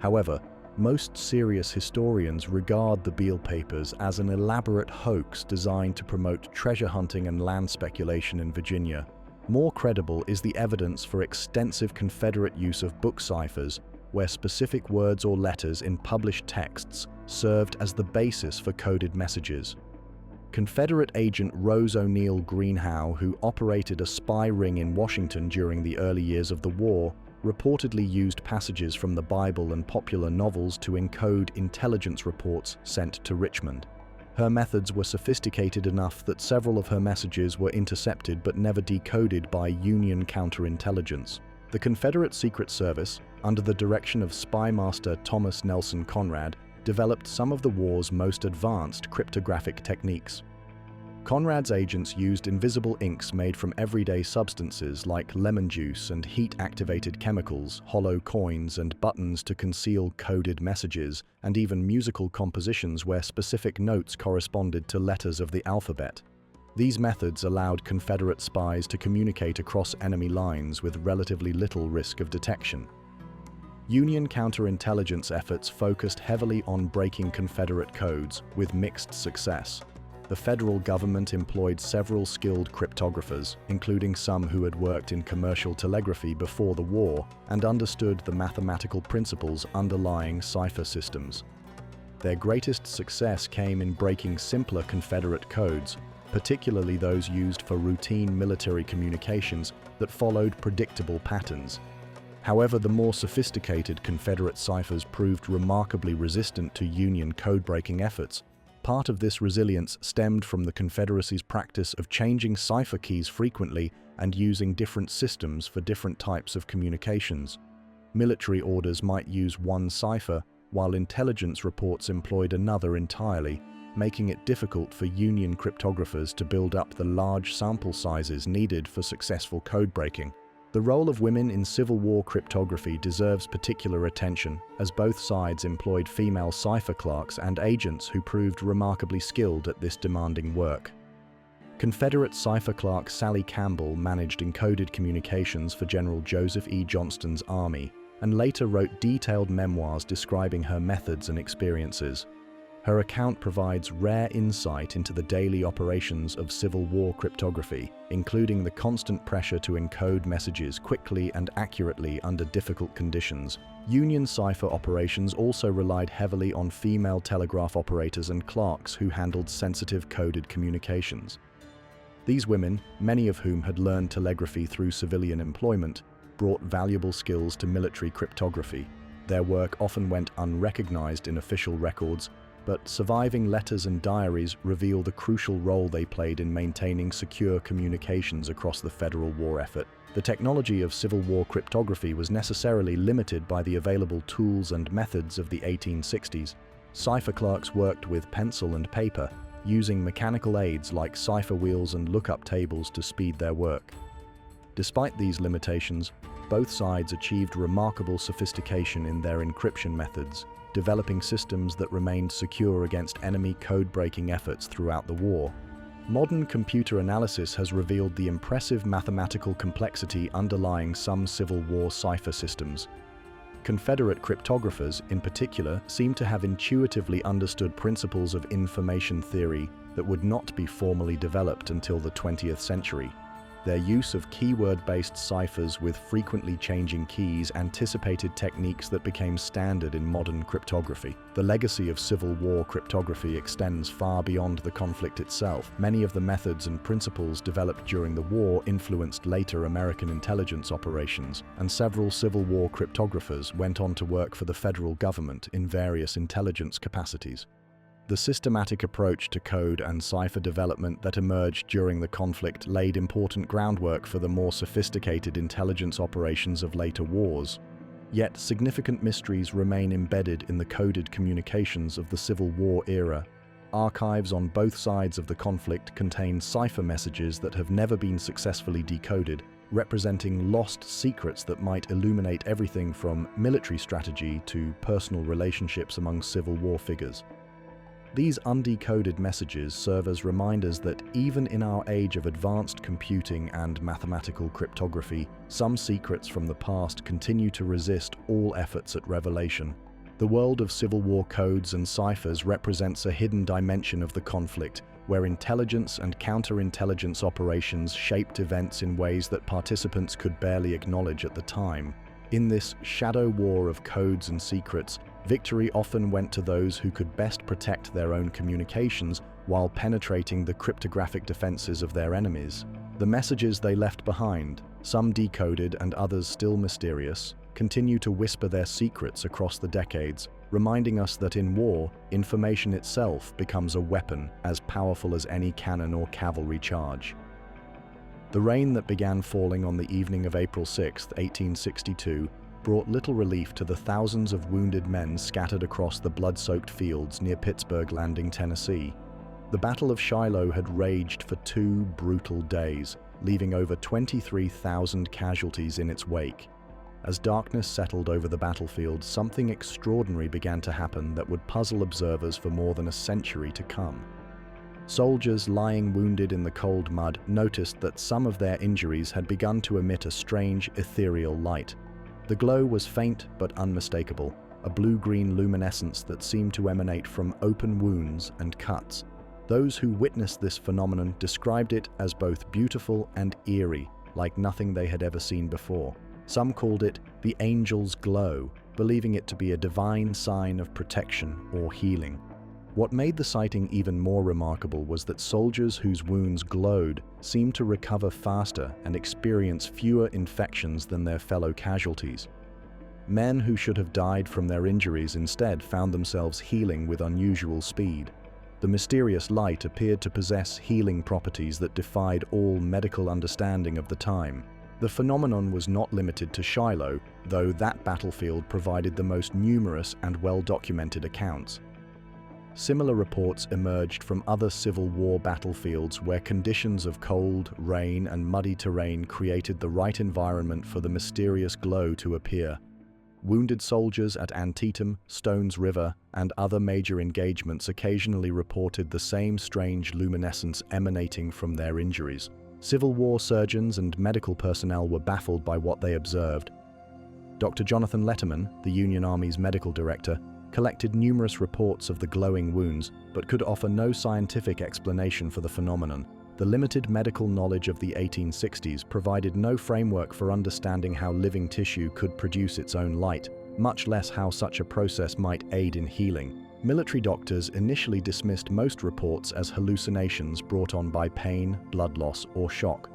However, most serious historians regard the Beale Papers as an elaborate hoax designed to promote treasure hunting and land speculation in Virginia. More credible is the evidence for extensive Confederate use of book ciphers, where specific words or letters in published texts served as the basis for coded messages. Confederate agent Rose O'Neal Greenhow, who operated a spy ring in Washington during the early years of the war, reportedly used passages from the Bible and popular novels to encode intelligence reports sent to Richmond. Her methods were sophisticated enough that several of her messages were intercepted but never decoded by Union counterintelligence. The Confederate Secret Service, under the direction of spy master Thomas Nelson Conrad, developed some of the war's most advanced cryptographic techniques. Conrad's agents used invisible inks made from everyday substances like lemon juice and heat-activated chemicals, hollow coins, and buttons to conceal coded messages, and even musical compositions where specific notes corresponded to letters of the alphabet. These methods allowed Confederate spies to communicate across enemy lines with relatively little risk of detection. Union counterintelligence efforts focused heavily on breaking Confederate codes, with mixed success. The federal government employed several skilled cryptographers, including some who had worked in commercial telegraphy before the war and understood the mathematical principles underlying cipher systems. Their greatest success came in breaking simpler Confederate codes, particularly those used for routine military communications that followed predictable patterns. However, the more sophisticated Confederate ciphers proved remarkably resistant to Union code-breaking efforts. Part of this resilience stemmed from the Confederacy's practice of changing cipher keys frequently and using different systems for different types of communications. Military orders might use one cipher, while intelligence reports employed another entirely. making it difficult for Union cryptographers to build up the large sample sizes needed for successful code breaking. The role of women in Civil War cryptography deserves particular attention, as both sides employed female cipher clerks and agents who proved remarkably skilled at this demanding work. Confederate cipher clerk Sally Campbell managed encoded communications for General Joseph E. Johnston's army, and later wrote detailed memoirs describing her methods and experiences. Her account provides rare insight into the daily operations of Civil War cryptography, including the constant pressure to encode messages quickly and accurately under difficult conditions. Union cipher operations also relied heavily on female telegraph operators and clerks who handled sensitive coded communications. These women, many of whom had learned telegraphy through civilian employment, brought valuable skills to military cryptography. Their work often went unrecognized in official records, but surviving letters and diaries reveal the crucial role they played in maintaining secure communications across the federal war effort. The technology of Civil War cryptography was necessarily limited by the available tools and methods of the 1860s. Cipher clerks worked with pencil and paper, using mechanical aids like cipher wheels and lookup tables to speed their work. Despite these limitations, both sides achieved remarkable sophistication in their encryption methods, developing systems that remained secure against enemy code-breaking efforts throughout the war. Modern computer analysis has revealed the impressive mathematical complexity underlying some Civil War cipher systems. Confederate cryptographers, in particular, seem to have intuitively understood principles of information theory that would not be formally developed until the 20th century. Their use of keyword-based ciphers with frequently changing keys anticipated techniques that became standard in modern cryptography. The legacy of Civil War cryptography extends far beyond the conflict itself. Many of the methods and principles developed during the war influenced later American intelligence operations, and several Civil War cryptographers went on to work for the federal government in various intelligence capacities. The systematic approach to code and cipher development that emerged during the conflict laid important groundwork for the more sophisticated intelligence operations of later wars. Yet significant mysteries remain embedded in the coded communications of the Civil War era. Archives on both sides of the conflict contain cipher messages that have never been successfully decoded, representing lost secrets that might illuminate everything from military strategy to personal relationships among Civil War figures. These undecoded messages serve as reminders that even in our age of advanced computing and mathematical cryptography, some secrets from the past continue to resist all efforts at revelation. The world of Civil War codes and ciphers represents a hidden dimension of the conflict, where intelligence and counterintelligence operations shaped events in ways that participants could barely acknowledge at the time. In this shadow war of codes and secrets, victory often went to those who could best protect their own communications while penetrating the cryptographic defenses of their enemies. The messages they left behind, some decoded and others still mysterious, continue to whisper their secrets across the decades, reminding us that in war, information itself becomes a weapon as powerful as any cannon or cavalry charge. The rain that began falling on the evening of April 6, 1862, brought little relief to the thousands of wounded men scattered across the blood-soaked fields near Pittsburgh Landing, Tennessee. The Battle of Shiloh had raged for 2 brutal days, leaving over 23,000 casualties in its wake. As darkness settled over the battlefield, something extraordinary began to happen that would puzzle observers for more than a century to come. Soldiers lying wounded in the cold mud noticed that some of their injuries had begun to emit a strange, ethereal light. The glow was faint but unmistakable, a blue-green luminescence that seemed to emanate from open wounds and cuts. Those who witnessed this phenomenon described it as both beautiful and eerie, like nothing they had ever seen before. Some called it the angel's glow, believing it to be a divine sign of protection or healing. What made the sighting even more remarkable was that soldiers whose wounds glowed seemed to recover faster and experience fewer infections than their fellow casualties. Men who should have died from their injuries instead found themselves healing with unusual speed. The mysterious light appeared to possess healing properties that defied all medical understanding of the time. The phenomenon was not limited to Shiloh, though that battlefield provided the most numerous and well-documented accounts. Similar reports emerged from other Civil War battlefields where conditions of cold, rain, and muddy terrain created the right environment for the mysterious glow to appear. Wounded soldiers at Antietam, Stones River, and other major engagements occasionally reported the same strange luminescence emanating from their injuries. Civil War surgeons and medical personnel were baffled by what they observed. Dr. Jonathan Letterman, the Union Army's medical director, collected numerous reports of the glowing wounds, but could offer no scientific explanation for the phenomenon. The limited medical knowledge of the 1860s provided no framework for understanding how living tissue could produce its own light, much less how such a process might aid in healing. Military doctors initially dismissed most reports as hallucinations brought on by pain, blood loss, or shock.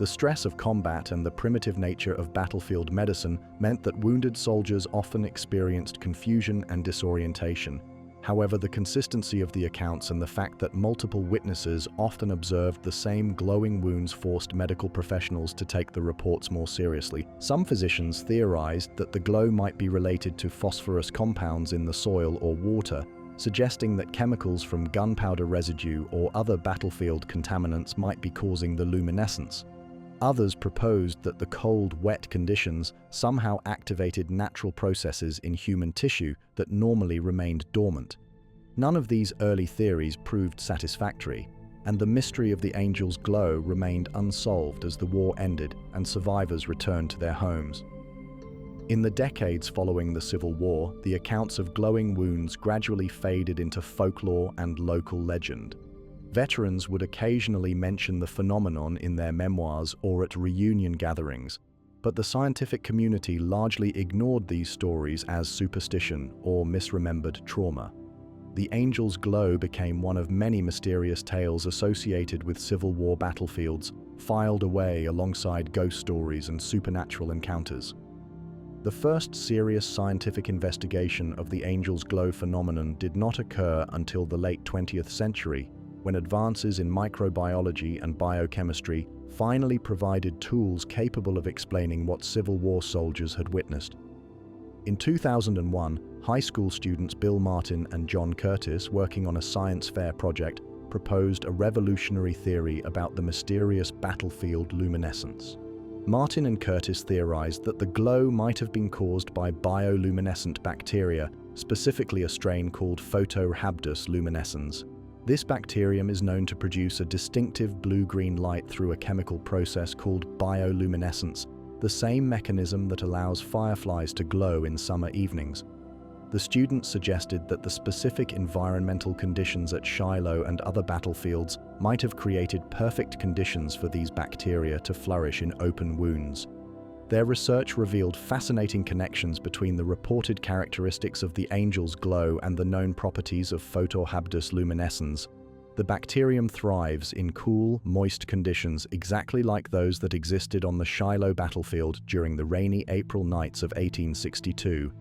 The stress of combat and the primitive nature of battlefield medicine meant that wounded soldiers often experienced confusion and disorientation. However, the consistency of the accounts and the fact that multiple witnesses often observed the same glowing wounds forced medical professionals to take the reports more seriously. Some physicians theorized that the glow might be related to phosphorus compounds in the soil or water, suggesting that chemicals from gunpowder residue or other battlefield contaminants might be causing the luminescence. Others proposed that the cold, wet conditions somehow activated natural processes in human tissue that normally remained dormant. None of these early theories proved satisfactory, and the mystery of the angel's glow remained unsolved as the war ended and survivors returned to their homes. In the decades following the Civil War, the accounts of glowing wounds gradually faded into folklore and local legend. Veterans would occasionally mention the phenomenon in their memoirs or at reunion gatherings, but the scientific community largely ignored these stories as superstition or misremembered trauma. The angel's glow became one of many mysterious tales associated with Civil War battlefields, filed away alongside ghost stories and supernatural encounters. The first serious scientific investigation of the angel's glow phenomenon did not occur until the late 20th century, when advances in microbiology and biochemistry finally provided tools capable of explaining what Civil War soldiers had witnessed. In 2001, high school students Bill Martin and John Curtis, working on a science fair project, proposed a revolutionary theory about the mysterious battlefield luminescence. Martin and Curtis theorized that the glow might have been caused by bioluminescent bacteria, specifically a strain called photohabdus luminescens. This bacterium is known to produce a distinctive blue-green light through a chemical process called bioluminescence, the same mechanism that allows fireflies to glow in summer evenings. The students suggested that the specific environmental conditions at Shiloh and other battlefields might have created perfect conditions for these bacteria to flourish in open wounds. Their research revealed fascinating connections between the reported characteristics of the angel's glow and the known properties of photohabdus luminescens. The bacterium thrives in cool, moist conditions exactly like those that existed on the Shiloh battlefield during the rainy April nights of 1862.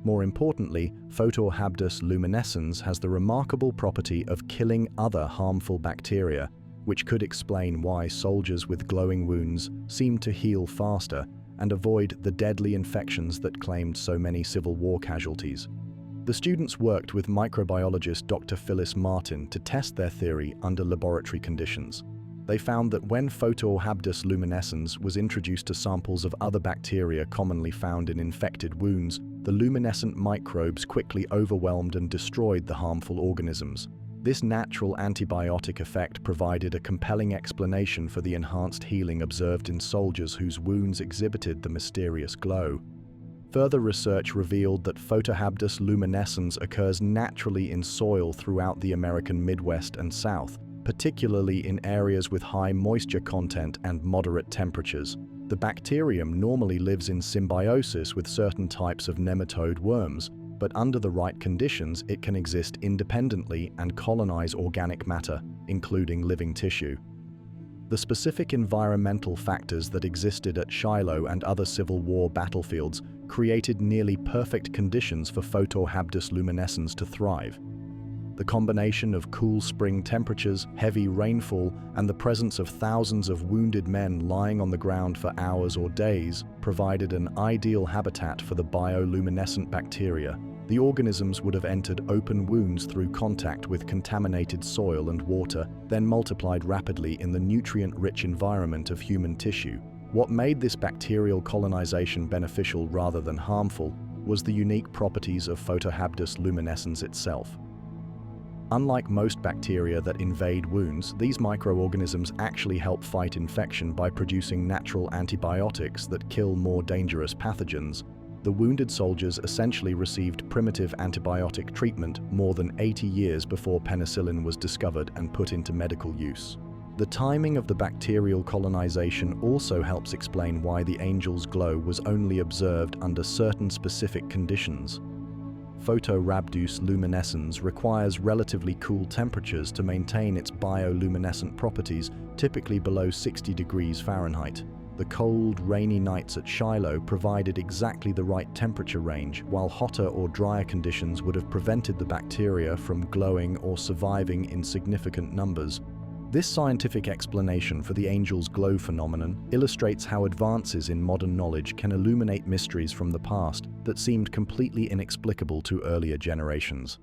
More importantly, photohabdus luminescens has the remarkable property of killing other harmful bacteria, which could explain why soldiers with glowing wounds seemed to heal faster and avoid the deadly infections that claimed so many Civil War casualties. The students worked with microbiologist Dr. Phyllis Martin to test their theory under laboratory conditions. They found that when photohabdus luminescens was introduced to samples of other bacteria commonly found in infected wounds, the luminescent microbes quickly overwhelmed and destroyed the harmful organisms. This natural antibiotic effect provided a compelling explanation for the enhanced healing observed in soldiers whose wounds exhibited the mysterious glow. Further research revealed that photohabdus luminescens occurs naturally in soil throughout the American Midwest and South, particularly in areas with high moisture content and moderate temperatures. The bacterium normally lives in symbiosis with certain types of nematode worms, but under the right conditions it can exist independently and colonize organic matter, including living tissue. The specific environmental factors that existed at Shiloh and other Civil War battlefields created nearly perfect conditions for photohabdus luminescens to thrive. The combination of cool spring temperatures, heavy rainfall, and the presence of thousands of wounded men lying on the ground for hours or days provided an ideal habitat for the bioluminescent bacteria. The organisms would have entered open wounds through contact with contaminated soil and water, then multiplied rapidly in the nutrient-rich environment of human tissue. What made this bacterial colonization beneficial rather than harmful was the unique properties of photohabdous luminescence itself. Unlike most bacteria that invade wounds, these microorganisms actually help fight infection by producing natural antibiotics that kill more dangerous pathogens. The wounded soldiers essentially received primitive antibiotic treatment more than 80 years before penicillin was discovered and put into medical use. The timing of the bacterial colonization also helps explain why the angel's glow was only observed under certain specific conditions. Photorhabdous luminescence requires relatively cool temperatures to maintain its bioluminescent properties, typically below 60 degrees Fahrenheit. The cold, rainy nights at Shiloh provided exactly the right temperature range, while hotter or drier conditions would have prevented the bacteria from glowing or surviving in significant numbers. This scientific explanation for the angel's glow phenomenon illustrates how advances in modern knowledge can illuminate mysteries from the past that seemed completely inexplicable to earlier generations.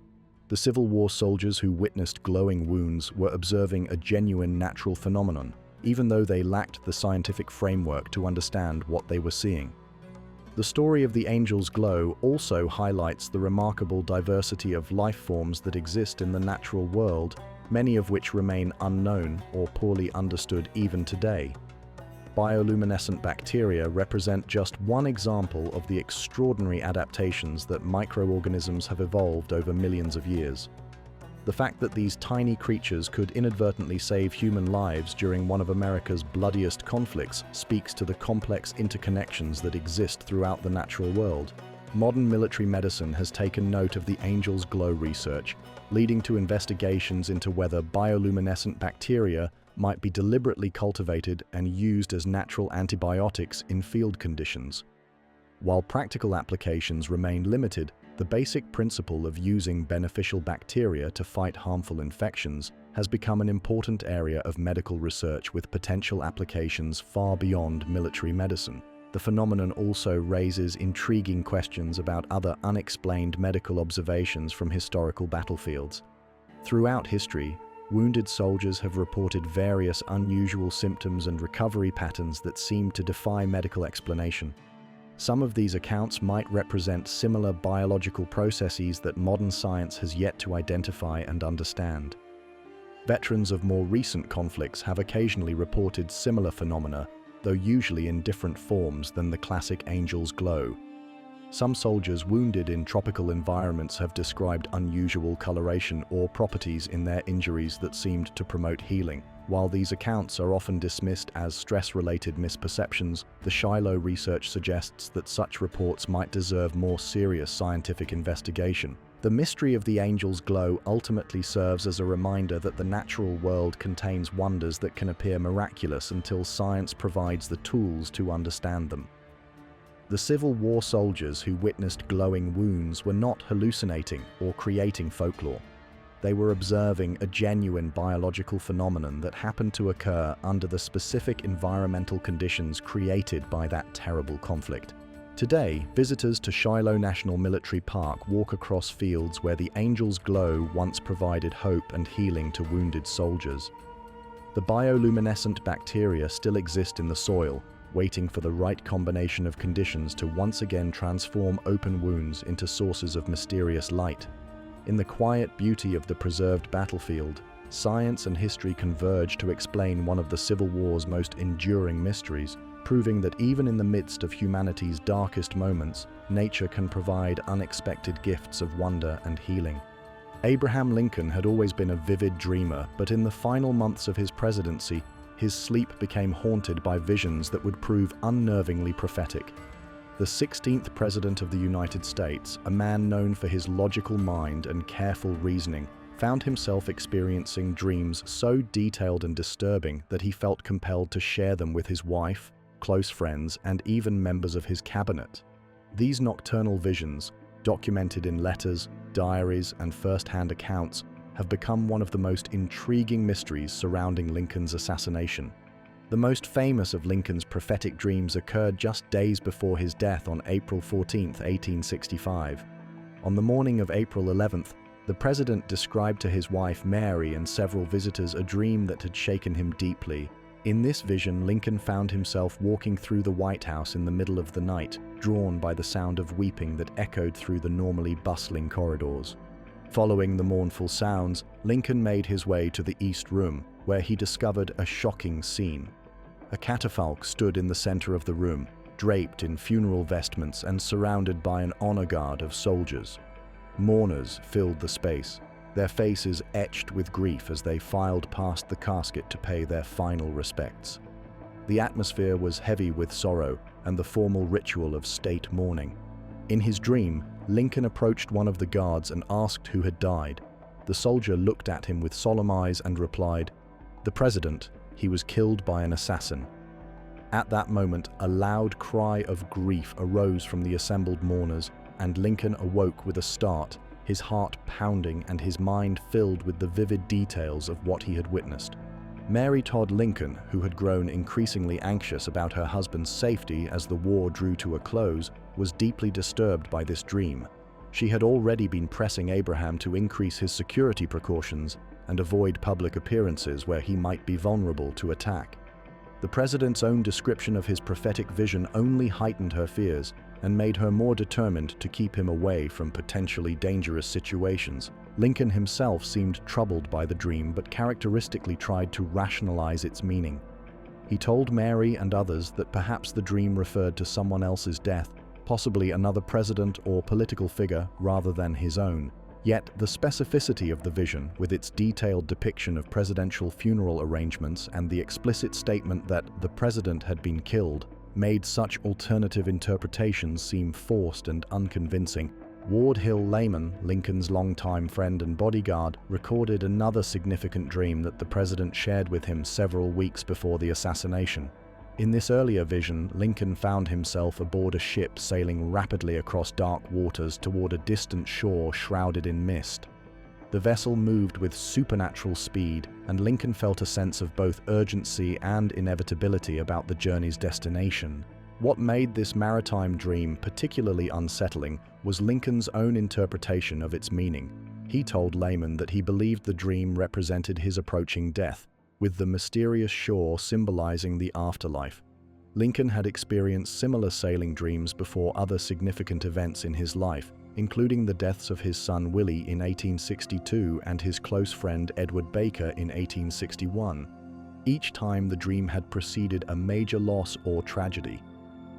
The Civil War soldiers who witnessed glowing wounds were observing a genuine natural phenomenon, even though they lacked the scientific framework to understand what they were seeing. The story of the angel's glow also highlights the remarkable diversity of life forms that exist in the natural world, many of which remain unknown or poorly understood even today. Bioluminescent bacteria represent just one example of the extraordinary adaptations that microorganisms have evolved over millions of years. The fact that these tiny creatures could inadvertently save human lives during one of America's bloodiest conflicts speaks to the complex interconnections that exist throughout the natural world. Modern military medicine has taken note of the angel's glow research, leading to investigations into whether bioluminescent bacteria might be deliberately cultivated and used as natural antibiotics in field conditions. While practical applications remain limited, the basic principle of using beneficial bacteria to fight harmful infections has become an important area of medical research with potential applications far beyond military medicine. The phenomenon also raises intriguing questions about other unexplained medical observations from historical battlefields. Throughout history, wounded soldiers have reported various unusual symptoms and recovery patterns that seem to defy medical explanation. Some of these accounts might represent similar biological processes that modern science has yet to identify and understand. Veterans of more recent conflicts have occasionally reported similar phenomena, though usually in different forms than the classic angel's glow. Some soldiers wounded in tropical environments have described unusual coloration or properties in their injuries that seemed to promote healing. While these accounts are often dismissed as stress-related misperceptions, the Shiloh research suggests that such reports might deserve more serious scientific investigation. The mystery of the angel's glow ultimately serves as a reminder that the natural world contains wonders that can appear miraculous until science provides the tools to understand them. The Civil War soldiers who witnessed glowing wounds were not hallucinating or creating folklore. They were observing a genuine biological phenomenon that happened to occur under the specific environmental conditions created by that terrible conflict. Today, visitors to Shiloh National Military Park walk across fields where the angel's glow once provided hope and healing to wounded soldiers. The bioluminescent bacteria still exist in the soil, waiting for the right combination of conditions to once again transform open wounds into sources of mysterious light. In the quiet beauty of the preserved battlefield, science and history converge to explain one of the Civil War's most enduring mysteries, proving that even in the midst of humanity's darkest moments, nature can provide unexpected gifts of wonder and healing. Abraham Lincoln had always been a vivid dreamer, but in the final months of his presidency, his sleep became haunted by visions that would prove unnervingly prophetic. The 16th President of the United States, a man known for his logical mind and careful reasoning, found himself experiencing dreams so detailed and disturbing that he felt compelled to share them with his wife, close friends, and even members of his cabinet. These nocturnal visions, documented in letters, diaries, and first-hand accounts, have become one of the most intriguing mysteries surrounding Lincoln's assassination. The most famous of Lincoln's prophetic dreams occurred just days before his death on April 14, 1865. On the morning of April 11th, the president described to his wife Mary and several visitors a dream that had shaken him deeply. In this vision, Lincoln found himself walking through the White House in the middle of the night, drawn by the sound of weeping that echoed through the normally bustling corridors. Following the mournful sounds, Lincoln made his way to the East Room, where he discovered a shocking scene. A catafalque stood in the center of the room, draped in funeral vestments and surrounded by an honor guard of soldiers. Mourners filled the space, their faces etched with grief as they filed past the casket to pay their final respects. The atmosphere was heavy with sorrow and the formal ritual of state mourning. In his dream, Lincoln approached one of the guards and asked who had died. The soldier looked at him with solemn eyes and replied, "The president, he was killed by an assassin." At that moment, a loud cry of grief arose from the assembled mourners, and Lincoln awoke with a start, his heart pounding and his mind filled with the vivid details of what he had witnessed. Mary Todd Lincoln, who had grown increasingly anxious about her husband's safety as the war drew to a close, was deeply disturbed by this dream. She had already been pressing Abraham to increase his security precautions and avoid public appearances where he might be vulnerable to attack. The president's own description of his prophetic vision only heightened her fears and made her more determined to keep him away from potentially dangerous situations. Lincoln himself seemed troubled by the dream but characteristically tried to rationalize its meaning. He told Mary and others that perhaps the dream referred to someone else's death, possibly another president or political figure rather than his own. Yet the specificity of the vision, with its detailed depiction of presidential funeral arrangements and the explicit statement that the president had been killed, made such alternative interpretations seem forced and unconvincing. Ward Hill Layman, Lincoln's longtime friend and bodyguard, recorded another significant dream that the president shared with him several weeks before the assassination. In this earlier vision, Lincoln found himself aboard a ship sailing rapidly across dark waters toward a distant shore shrouded in mist. The vessel moved with supernatural speed, and Lincoln felt a sense of both urgency and inevitability about the journey's destination. What made this maritime dream particularly unsettling was Lincoln's own interpretation of its meaning. He told Layman that he believed the dream represented his approaching death, with the mysterious shore symbolizing the afterlife. Lincoln had experienced similar sailing dreams before other significant events in his life, including the deaths of his son Willie in 1862 and his close friend Edward Baker in 1861. Each time the dream had preceded a major loss or tragedy.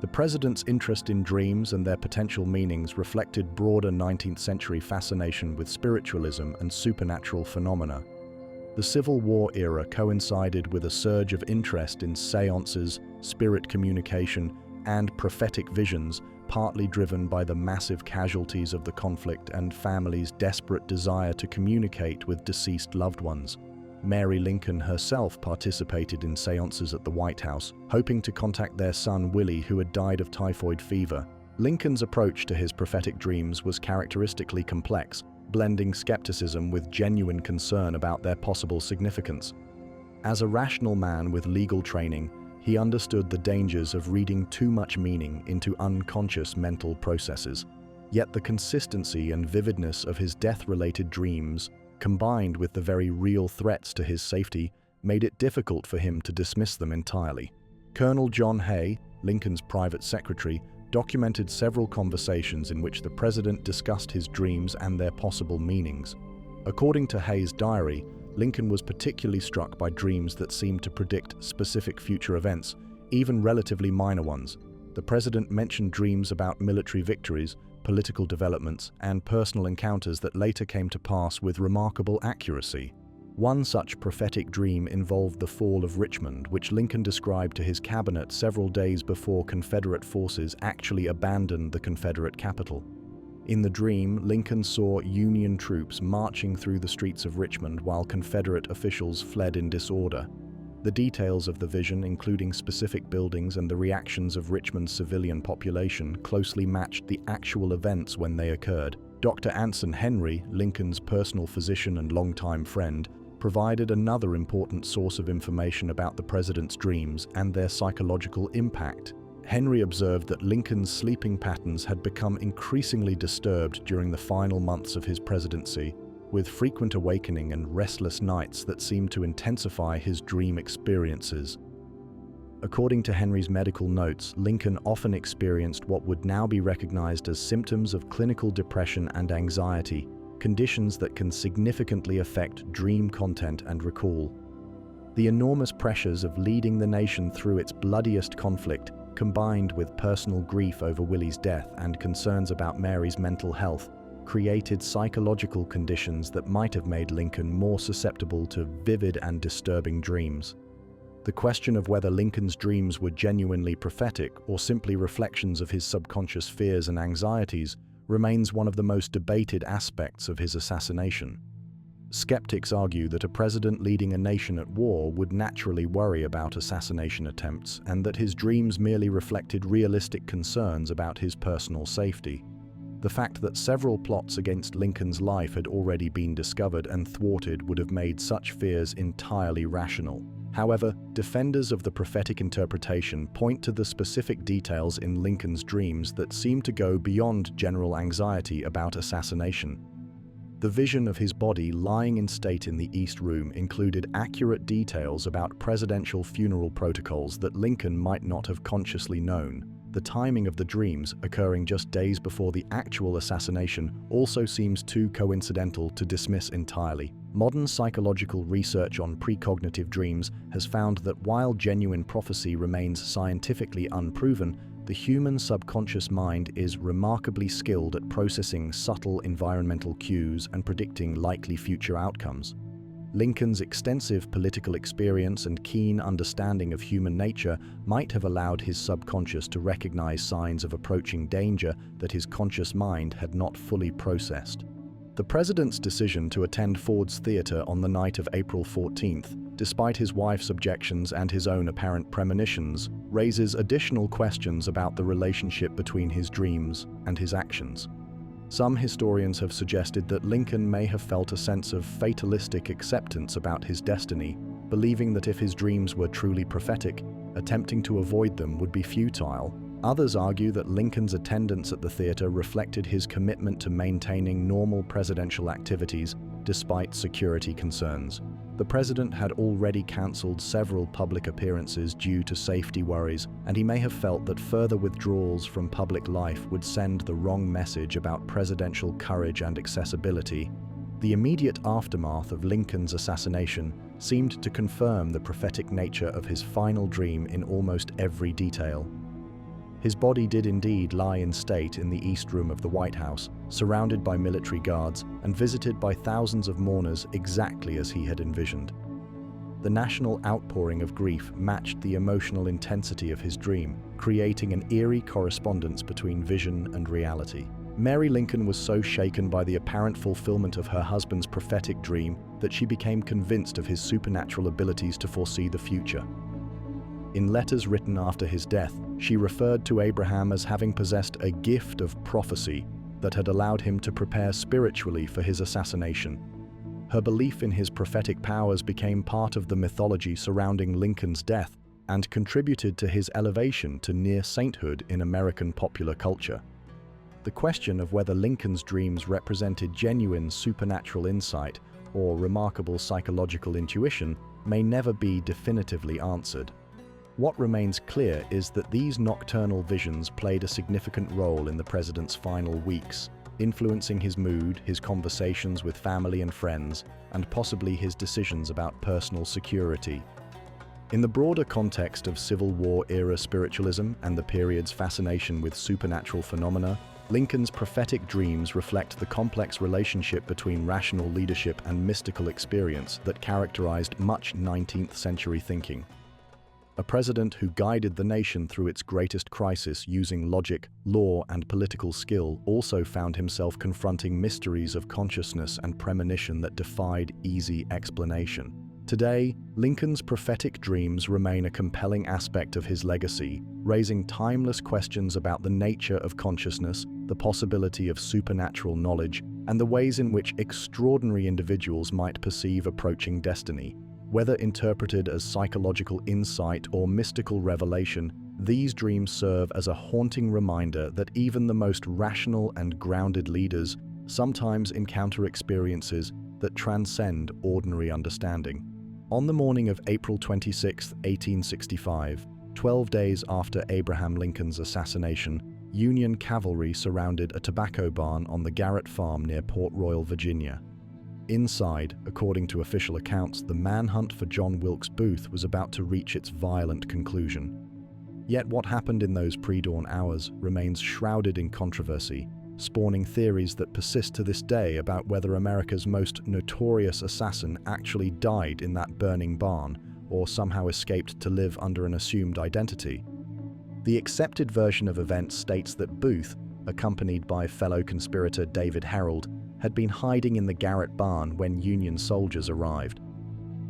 The president's interest in dreams and their potential meanings reflected broader 19th century fascination with spiritualism and supernatural phenomena. The Civil War era coincided with a surge of interest in seances, spirit communication, and prophetic visions, partly driven by the massive casualties of the conflict and families' desperate desire to communicate with deceased loved ones. Mary Lincoln herself participated in seances at the White House, hoping to contact their son Willie, who had died of typhoid fever. Lincoln's approach to his prophetic dreams was characteristically complex, blending skepticism with genuine concern about their possible significance. As a rational man with legal training, he understood the dangers of reading too much meaning into unconscious mental processes. Yet the consistency and vividness of his death-related dreams, combined with the very real threats to his safety, made it difficult for him to dismiss them entirely. Colonel John Hay, Lincoln's private secretary, documented several conversations in which the president discussed his dreams and their possible meanings. According to Hay's diary, Lincoln was particularly struck by dreams that seemed to predict specific future events, even relatively minor ones. The president mentioned dreams about military victories, political developments, and personal encounters that later came to pass with remarkable accuracy. One such prophetic dream involved the fall of Richmond, which Lincoln described to his cabinet several days before Confederate forces actually abandoned the Confederate capital. In the dream, Lincoln saw Union troops marching through the streets of Richmond while Confederate officials fled in disorder. The details of the vision, including specific buildings and the reactions of Richmond's civilian population, closely matched the actual events when they occurred. Dr. Anson Henry, Lincoln's personal physician and longtime friend, provided another important source of information about the president's dreams and their psychological impact. Henry observed that Lincoln's sleeping patterns had become increasingly disturbed during the final months of his presidency, with frequent awakening and restless nights that seemed to intensify his dream experiences. According to Henry's medical notes, Lincoln often experienced what would now be recognized as symptoms of clinical depression and anxiety, conditions that can significantly affect dream content and recall. The enormous pressures of leading the nation through its bloodiest conflict, combined with personal grief over Willie's death and concerns about Mary's mental health, created psychological conditions that might have made Lincoln more susceptible to vivid and disturbing dreams. The question of whether Lincoln's dreams were genuinely prophetic or simply reflections of his subconscious fears and anxieties remains one of the most debated aspects of his assassination. Skeptics argue that a president leading a nation at war would naturally worry about assassination attempts, and that his dreams merely reflected realistic concerns about his personal safety. The fact that several plots against Lincoln's life had already been discovered and thwarted would have made such fears entirely rational. However, defenders of the prophetic interpretation point to the specific details in Lincoln's dreams that seem to go beyond general anxiety about assassination. The vision of his body lying in state in the East Room included accurate details about presidential funeral protocols that Lincoln might not have consciously known. The timing of the dreams, occurring just days before the actual assassination, also seems too coincidental to dismiss entirely. Modern psychological research on precognitive dreams has found that while genuine prophecy remains scientifically unproven, the human subconscious mind is remarkably skilled at processing subtle environmental cues and predicting likely future outcomes. Lincoln's extensive political experience and keen understanding of human nature might have allowed his subconscious to recognize signs of approaching danger that his conscious mind had not fully processed. The president's decision to attend Ford's Theater on the night of April 14th, despite his wife's objections and his own apparent premonitions, raises additional questions about the relationship between his dreams and his actions. Some historians have suggested that Lincoln may have felt a sense of fatalistic acceptance about his destiny, believing that if his dreams were truly prophetic, attempting to avoid them would be futile. Others argue that Lincoln's attendance at the theater reflected his commitment to maintaining normal presidential activities despite security concerns. The president had already cancelled several public appearances due to safety worries, and he may have felt that further withdrawals from public life would send the wrong message about presidential courage and accessibility. The immediate aftermath of Lincoln's assassination seemed to confirm the prophetic nature of his final dream in almost every detail. His body did indeed lie in state in the East Room of the White House, surrounded by military guards and visited by thousands of mourners exactly as he had envisioned. The national outpouring of grief matched the emotional intensity of his dream, creating an eerie correspondence between vision and reality. Mary Lincoln was so shaken by the apparent fulfillment of her husband's prophetic dream that she became convinced of his supernatural abilities to foresee the future. In letters written after his death, she referred to Abraham as having possessed a gift of prophecy that had allowed him to prepare spiritually for his assassination. Her belief in his prophetic powers became part of the mythology surrounding Lincoln's death and contributed to his elevation to near sainthood in American popular culture. The question of whether Lincoln's dreams represented genuine supernatural insight or remarkable psychological intuition may never be definitively answered. What remains clear is that these nocturnal visions played a significant role in the president's final weeks, influencing his mood, his conversations with family and friends, and possibly his decisions about personal security. In the broader context of Civil War-era spiritualism and the period's fascination with supernatural phenomena, Lincoln's prophetic dreams reflect the complex relationship between rational leadership and mystical experience that characterized much 19th century thinking. A president who guided the nation through its greatest crisis using logic, law, and political skill also found himself confronting mysteries of consciousness and premonition that defied easy explanation. Today, Lincoln's prophetic dreams remain a compelling aspect of his legacy, raising timeless questions about the nature of consciousness, the possibility of supernatural knowledge, and the ways in which extraordinary individuals might perceive approaching destiny. Whether interpreted as psychological insight or mystical revelation, These dreams serve as a haunting reminder that even the most rational and grounded leaders sometimes encounter experiences that transcend ordinary understanding. On the morning of April 26, 1865, 12 days after Abraham Lincoln's assassination, Union cavalry surrounded a tobacco barn on the Garrett Farm near Port Royal, Virginia. Inside, according to official accounts, the manhunt for John Wilkes Booth was about to reach its violent conclusion. Yet what happened in those pre-dawn hours remains shrouded in controversy, spawning theories that persist to this day about whether America's most notorious assassin actually died in that burning barn or somehow escaped to live under an assumed identity. The accepted version of events states that Booth, accompanied by fellow conspirator David Herold, had been hiding in the Garrett barn when Union soldiers arrived.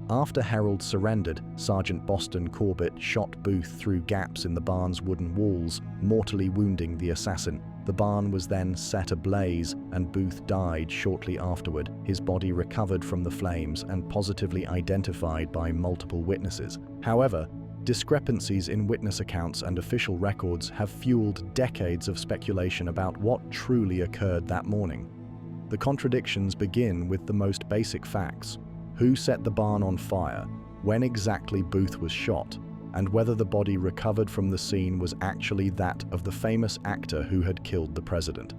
After Herold surrendered, Sergeant Boston Corbett shot Booth through gaps in the barn's wooden walls, mortally wounding the assassin. The barn was then set ablaze, and Booth died shortly afterward, his body recovered from the flames and positively identified by multiple witnesses. However, discrepancies in witness accounts and official records have fueled decades of speculation about what truly occurred that morning. The contradictions begin with the most basic facts: who set the barn on fire, when exactly Booth was shot, and whether the body recovered from the scene was actually that of the famous actor who had killed the president.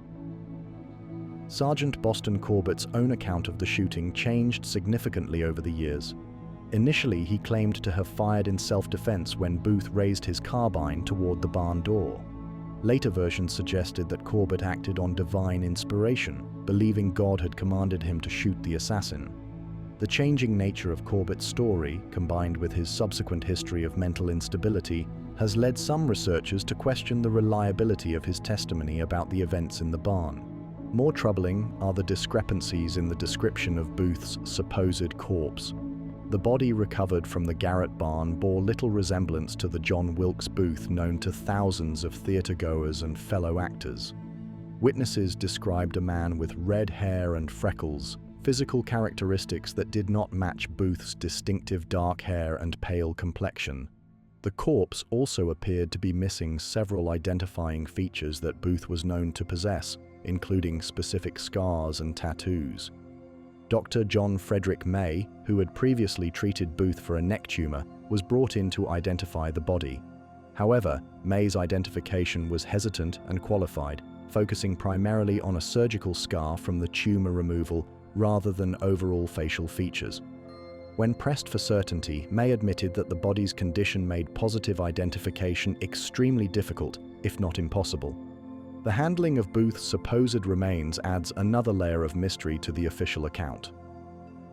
Sergeant Boston Corbett's own account of the shooting changed significantly over the years. Initially, he claimed to have fired in self-defense when Booth raised his carbine toward the barn door. Later versions suggested that Corbett acted on divine inspiration, believing God had commanded him to shoot the assassin. The changing nature of Corbett's story, combined with his subsequent history of mental instability, has led some researchers to question the reliability of his testimony about the events in the barn. More troubling are the discrepancies in the description of Booth's supposed corpse. The body recovered from the Garrett barn bore little resemblance to the John Wilkes Booth known to thousands of theatergoers and fellow actors. Witnesses described a man with red hair and freckles, physical characteristics that did not match Booth's distinctive dark hair and pale complexion. The corpse also appeared to be missing several identifying features that Booth was known to possess, including specific scars and tattoos. Dr. John Frederick May, who had previously treated Booth for a neck tumor, was brought in to identify the body. However, May's identification was hesitant and qualified, focusing primarily on a surgical scar from the tumor removal rather than overall facial features. When pressed for certainty, May admitted that the body's condition made positive identification extremely difficult, if not impossible. The handling of Booth's supposed remains adds another layer of mystery to the official account.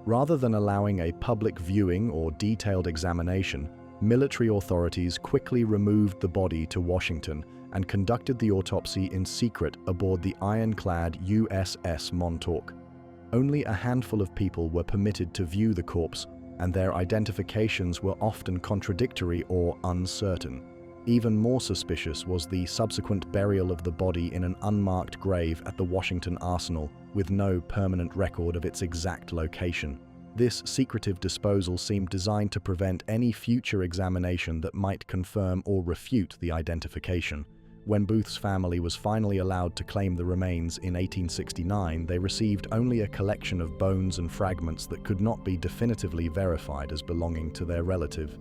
Rather than allowing a public viewing or detailed examination, military authorities quickly removed the body to Washington and conducted the autopsy in secret aboard the ironclad USS Montauk. Only a handful of people were permitted to view the corpse, and their identifications were often contradictory or uncertain. Even more suspicious was the subsequent burial of the body in an unmarked grave at the Washington Arsenal, with no permanent record of its exact location. This secretive disposal seemed designed to prevent any future examination that might confirm or refute the identification. When Booth's family was finally allowed to claim the remains in 1869, they received only a collection of bones and fragments that could not be definitively verified as belonging to their relative.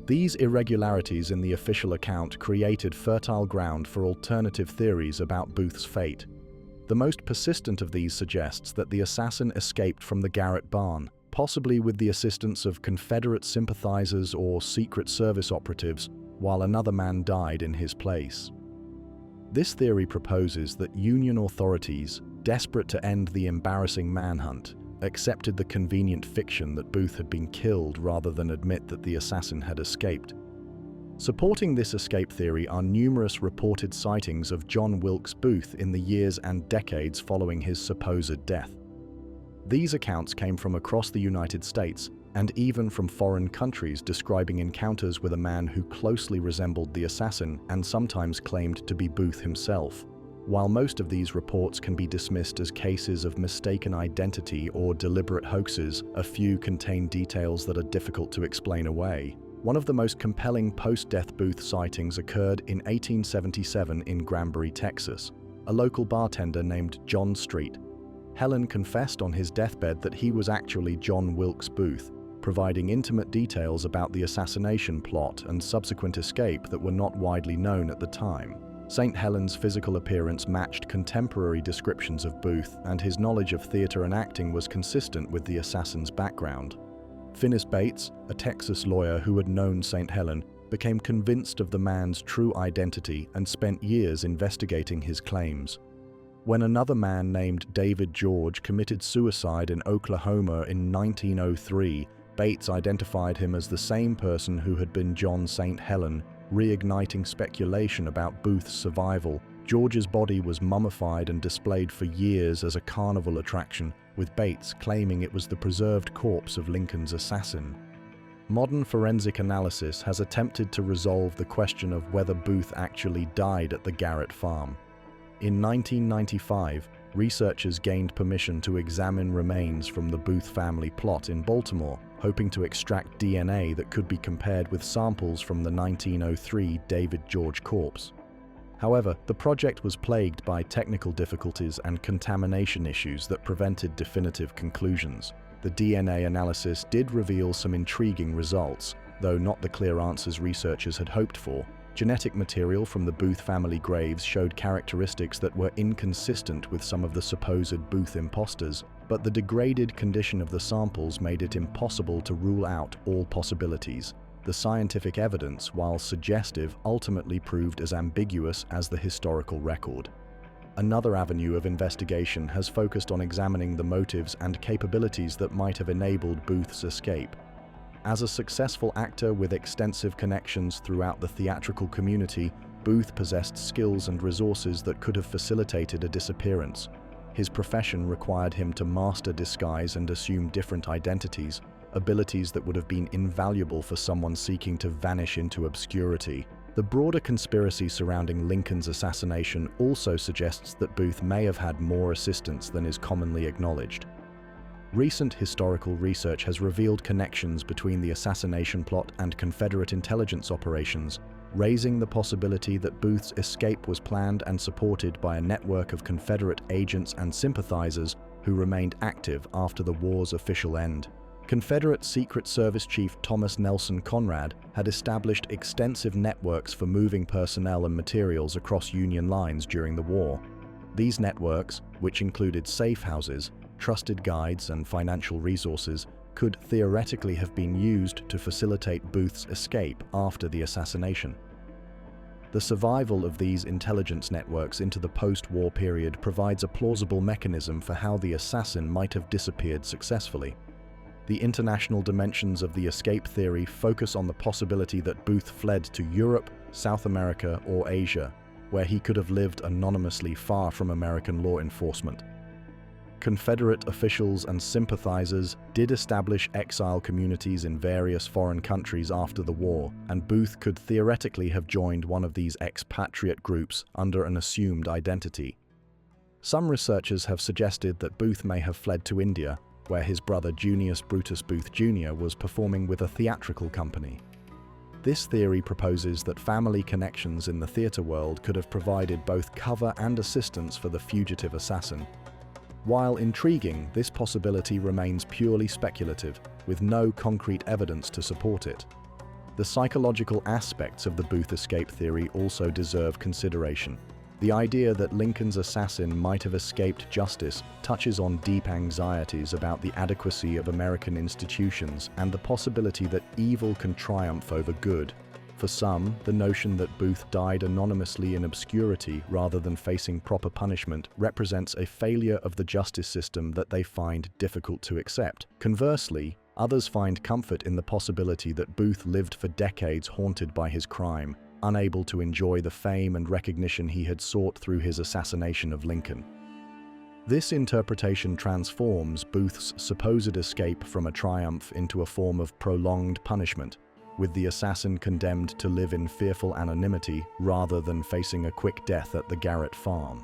These irregularities in the official account created fertile ground for alternative theories about Booth's fate. The most persistent of these suggests that the assassin escaped from the Garrett barn, possibly with the assistance of Confederate sympathizers or Secret Service operatives, while another man died in his place. This theory proposes that Union authorities, desperate to end the embarrassing manhunt, accepted the convenient fiction that Booth had been killed rather than admit that the assassin had escaped. Supporting this escape theory are numerous reported sightings of John Wilkes Booth in the years and decades following his supposed death. These accounts came from across the United States and even from foreign countries, describing encounters with a man who closely resembled the assassin and sometimes claimed to be Booth himself. While most of these reports can be dismissed as cases of mistaken identity or deliberate hoaxes, a few contain details that are difficult to explain away. One of the most compelling post-death Booth sightings occurred in 1877 in Granbury, Texas. A local bartender named John Street. Helen confessed on his deathbed that he was actually John Wilkes Booth, providing intimate details about the assassination plot and subsequent escape that were not widely known at the time. St. Helen's physical appearance matched contemporary descriptions of Booth, and his knowledge of theater and acting was consistent with the assassin's background. Finis Bates, a Texas lawyer who had known St. Helen, became convinced of the man's true identity and spent years investigating his claims. When another man named David George committed suicide in Oklahoma in 1903, Bates identified him as the same person who had been John St. Helen, reigniting speculation about Booth's survival. George's body was mummified and displayed for years as a carnival attraction, with Bates claiming it was the preserved corpse of Lincoln's assassin. Modern forensic analysis has attempted to resolve the question of whether Booth actually died at the Garrett farm. In 1995, researchers gained permission to examine remains from the Booth family plot in Baltimore, hoping to extract DNA that could be compared with samples from the 1903 David George corpse. However, the project was plagued by technical difficulties and contamination issues that prevented definitive conclusions. The DNA analysis did reveal some intriguing results, though not the clear answers researchers had hoped for. Genetic material from the Booth family graves showed characteristics that were inconsistent with some of the supposed Booth imposters, but the degraded condition of the samples made it impossible to rule out all possibilities. The scientific evidence, while suggestive, ultimately proved as ambiguous as the historical record. Another avenue of investigation has focused on examining the motives and capabilities that might have enabled Booth's escape. As a successful actor with extensive connections throughout the theatrical community, Booth possessed skills and resources that could have facilitated a disappearance. His profession required him to master disguise and assume different identities, abilities that would have been invaluable for someone seeking to vanish into obscurity. The broader conspiracy surrounding Lincoln's assassination also suggests that Booth may have had more assistance than is commonly acknowledged. Recent historical research has revealed connections between the assassination plot and Confederate intelligence operations, raising the possibility that Booth's escape was planned and supported by a network of Confederate agents and sympathizers who remained active after the war's official end. Confederate Secret Service Chief Thomas Nelson Conrad had established extensive networks for moving personnel and materials across Union lines during the war. These networks, which included safe houses, trusted guides, and financial resources, could theoretically have been used to facilitate Booth's escape after the assassination. The survival of these intelligence networks into the post-war period provides a plausible mechanism for how the assassin might have disappeared successfully. The international dimensions of the escape theory focus on the possibility that Booth fled to Europe, South America, or Asia, where he could have lived anonymously far from American law enforcement. Confederate officials and sympathizers did establish exile communities in various foreign countries after the war, and Booth could theoretically have joined one of these expatriate groups under an assumed identity. Some researchers have suggested that Booth may have fled to India, where his brother Junius Brutus Booth Jr. was performing with a theatrical company. This theory proposes that family connections in the theater world could have provided both cover and assistance for the fugitive assassin. While intriguing, this possibility remains purely speculative, with no concrete evidence to support it. The psychological aspects of the Booth escape theory also deserve consideration. The idea that Lincoln's assassin might have escaped justice touches on deep anxieties about the adequacy of American institutions and the possibility that evil can triumph over good. For some, the notion that Booth died anonymously in obscurity rather than facing proper punishment represents a failure of the justice system that they find difficult to accept. Conversely, others find comfort in the possibility that Booth lived for decades haunted by his crime, unable to enjoy the fame and recognition he had sought through his assassination of Lincoln. This interpretation transforms Booth's supposed escape from a triumph into a form of prolonged punishment, with the assassin condemned to live in fearful anonymity rather than facing a quick death at the Garrett farm.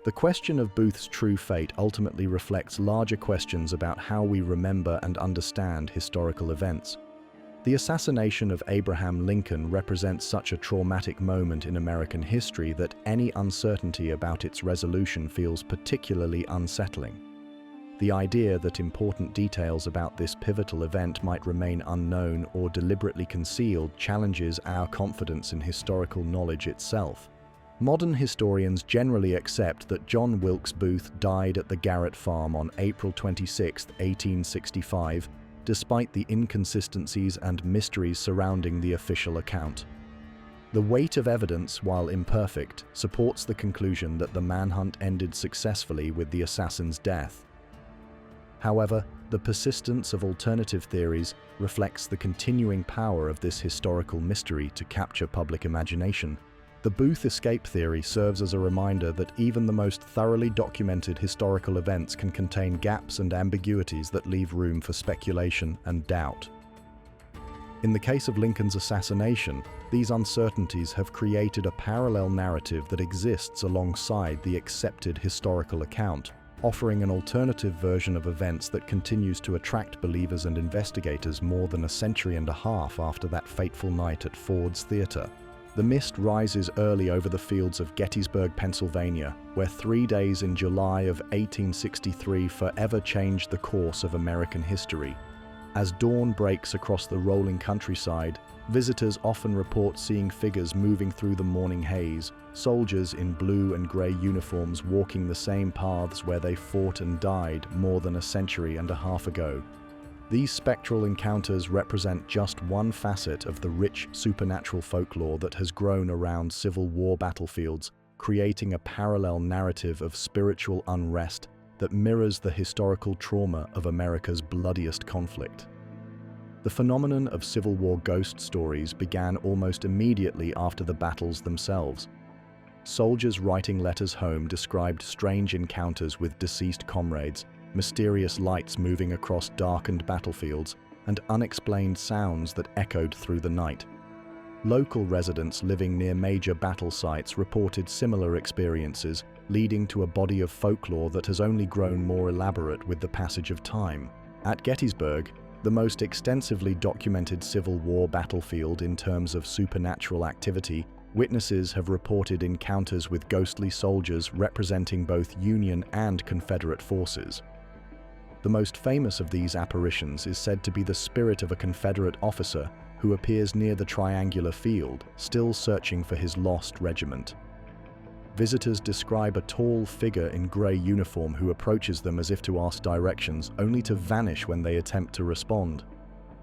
The question of Booth's true fate ultimately reflects larger questions about how we remember and understand historical events. The assassination of Abraham Lincoln represents such a traumatic moment in American history that any uncertainty about its resolution feels particularly unsettling. The idea that important details about this pivotal event might remain unknown or deliberately concealed challenges our confidence in historical knowledge itself. Modern historians generally accept that John Wilkes Booth died at the Garrett Farm on April 26, 1865, despite the inconsistencies and mysteries surrounding the official account. The weight of evidence, while imperfect, supports the conclusion that the manhunt ended successfully with the assassin's death. However, the persistence of alternative theories reflects the continuing power of this historical mystery to capture public imagination. The Booth escape theory serves as a reminder that even the most thoroughly documented historical events can contain gaps and ambiguities that leave room for speculation and doubt. In the case of Lincoln's assassination, these uncertainties have created a parallel narrative that exists alongside the accepted historical account, offering an alternative version of events that continues to attract believers and investigators more than a century and a half after that fateful night at Ford's Theater. The mist rises early over the fields of Gettysburg, Pennsylvania, where 3 days in July of 1863 forever changed the course of American history. As dawn breaks across the rolling countryside, visitors often report seeing figures moving through the morning haze, soldiers in blue and grey uniforms walking the same paths where they fought and died more than a century and a half ago. These spectral encounters represent just one facet of the rich supernatural folklore that has grown around Civil War battlefields, creating a parallel narrative of spiritual unrest that mirrors the historical trauma of America's bloodiest conflict. The phenomenon of Civil War ghost stories began almost immediately after the battles themselves. Soldiers writing letters home described strange encounters with deceased comrades, mysterious lights moving across darkened battlefields, and unexplained sounds that echoed through the night. Local residents living near major battle sites reported similar experiences, leading to a body of folklore that has only grown more elaborate with the passage of time. At Gettysburg, the most extensively documented Civil War battlefield in terms of supernatural activity, witnesses have reported encounters with ghostly soldiers representing both Union and Confederate forces. The most famous of these apparitions is said to be the spirit of a Confederate officer who appears near the triangular field, still searching for his lost regiment. Visitors describe a tall figure in grey uniform who approaches them as if to ask directions, only to vanish when they attempt to respond.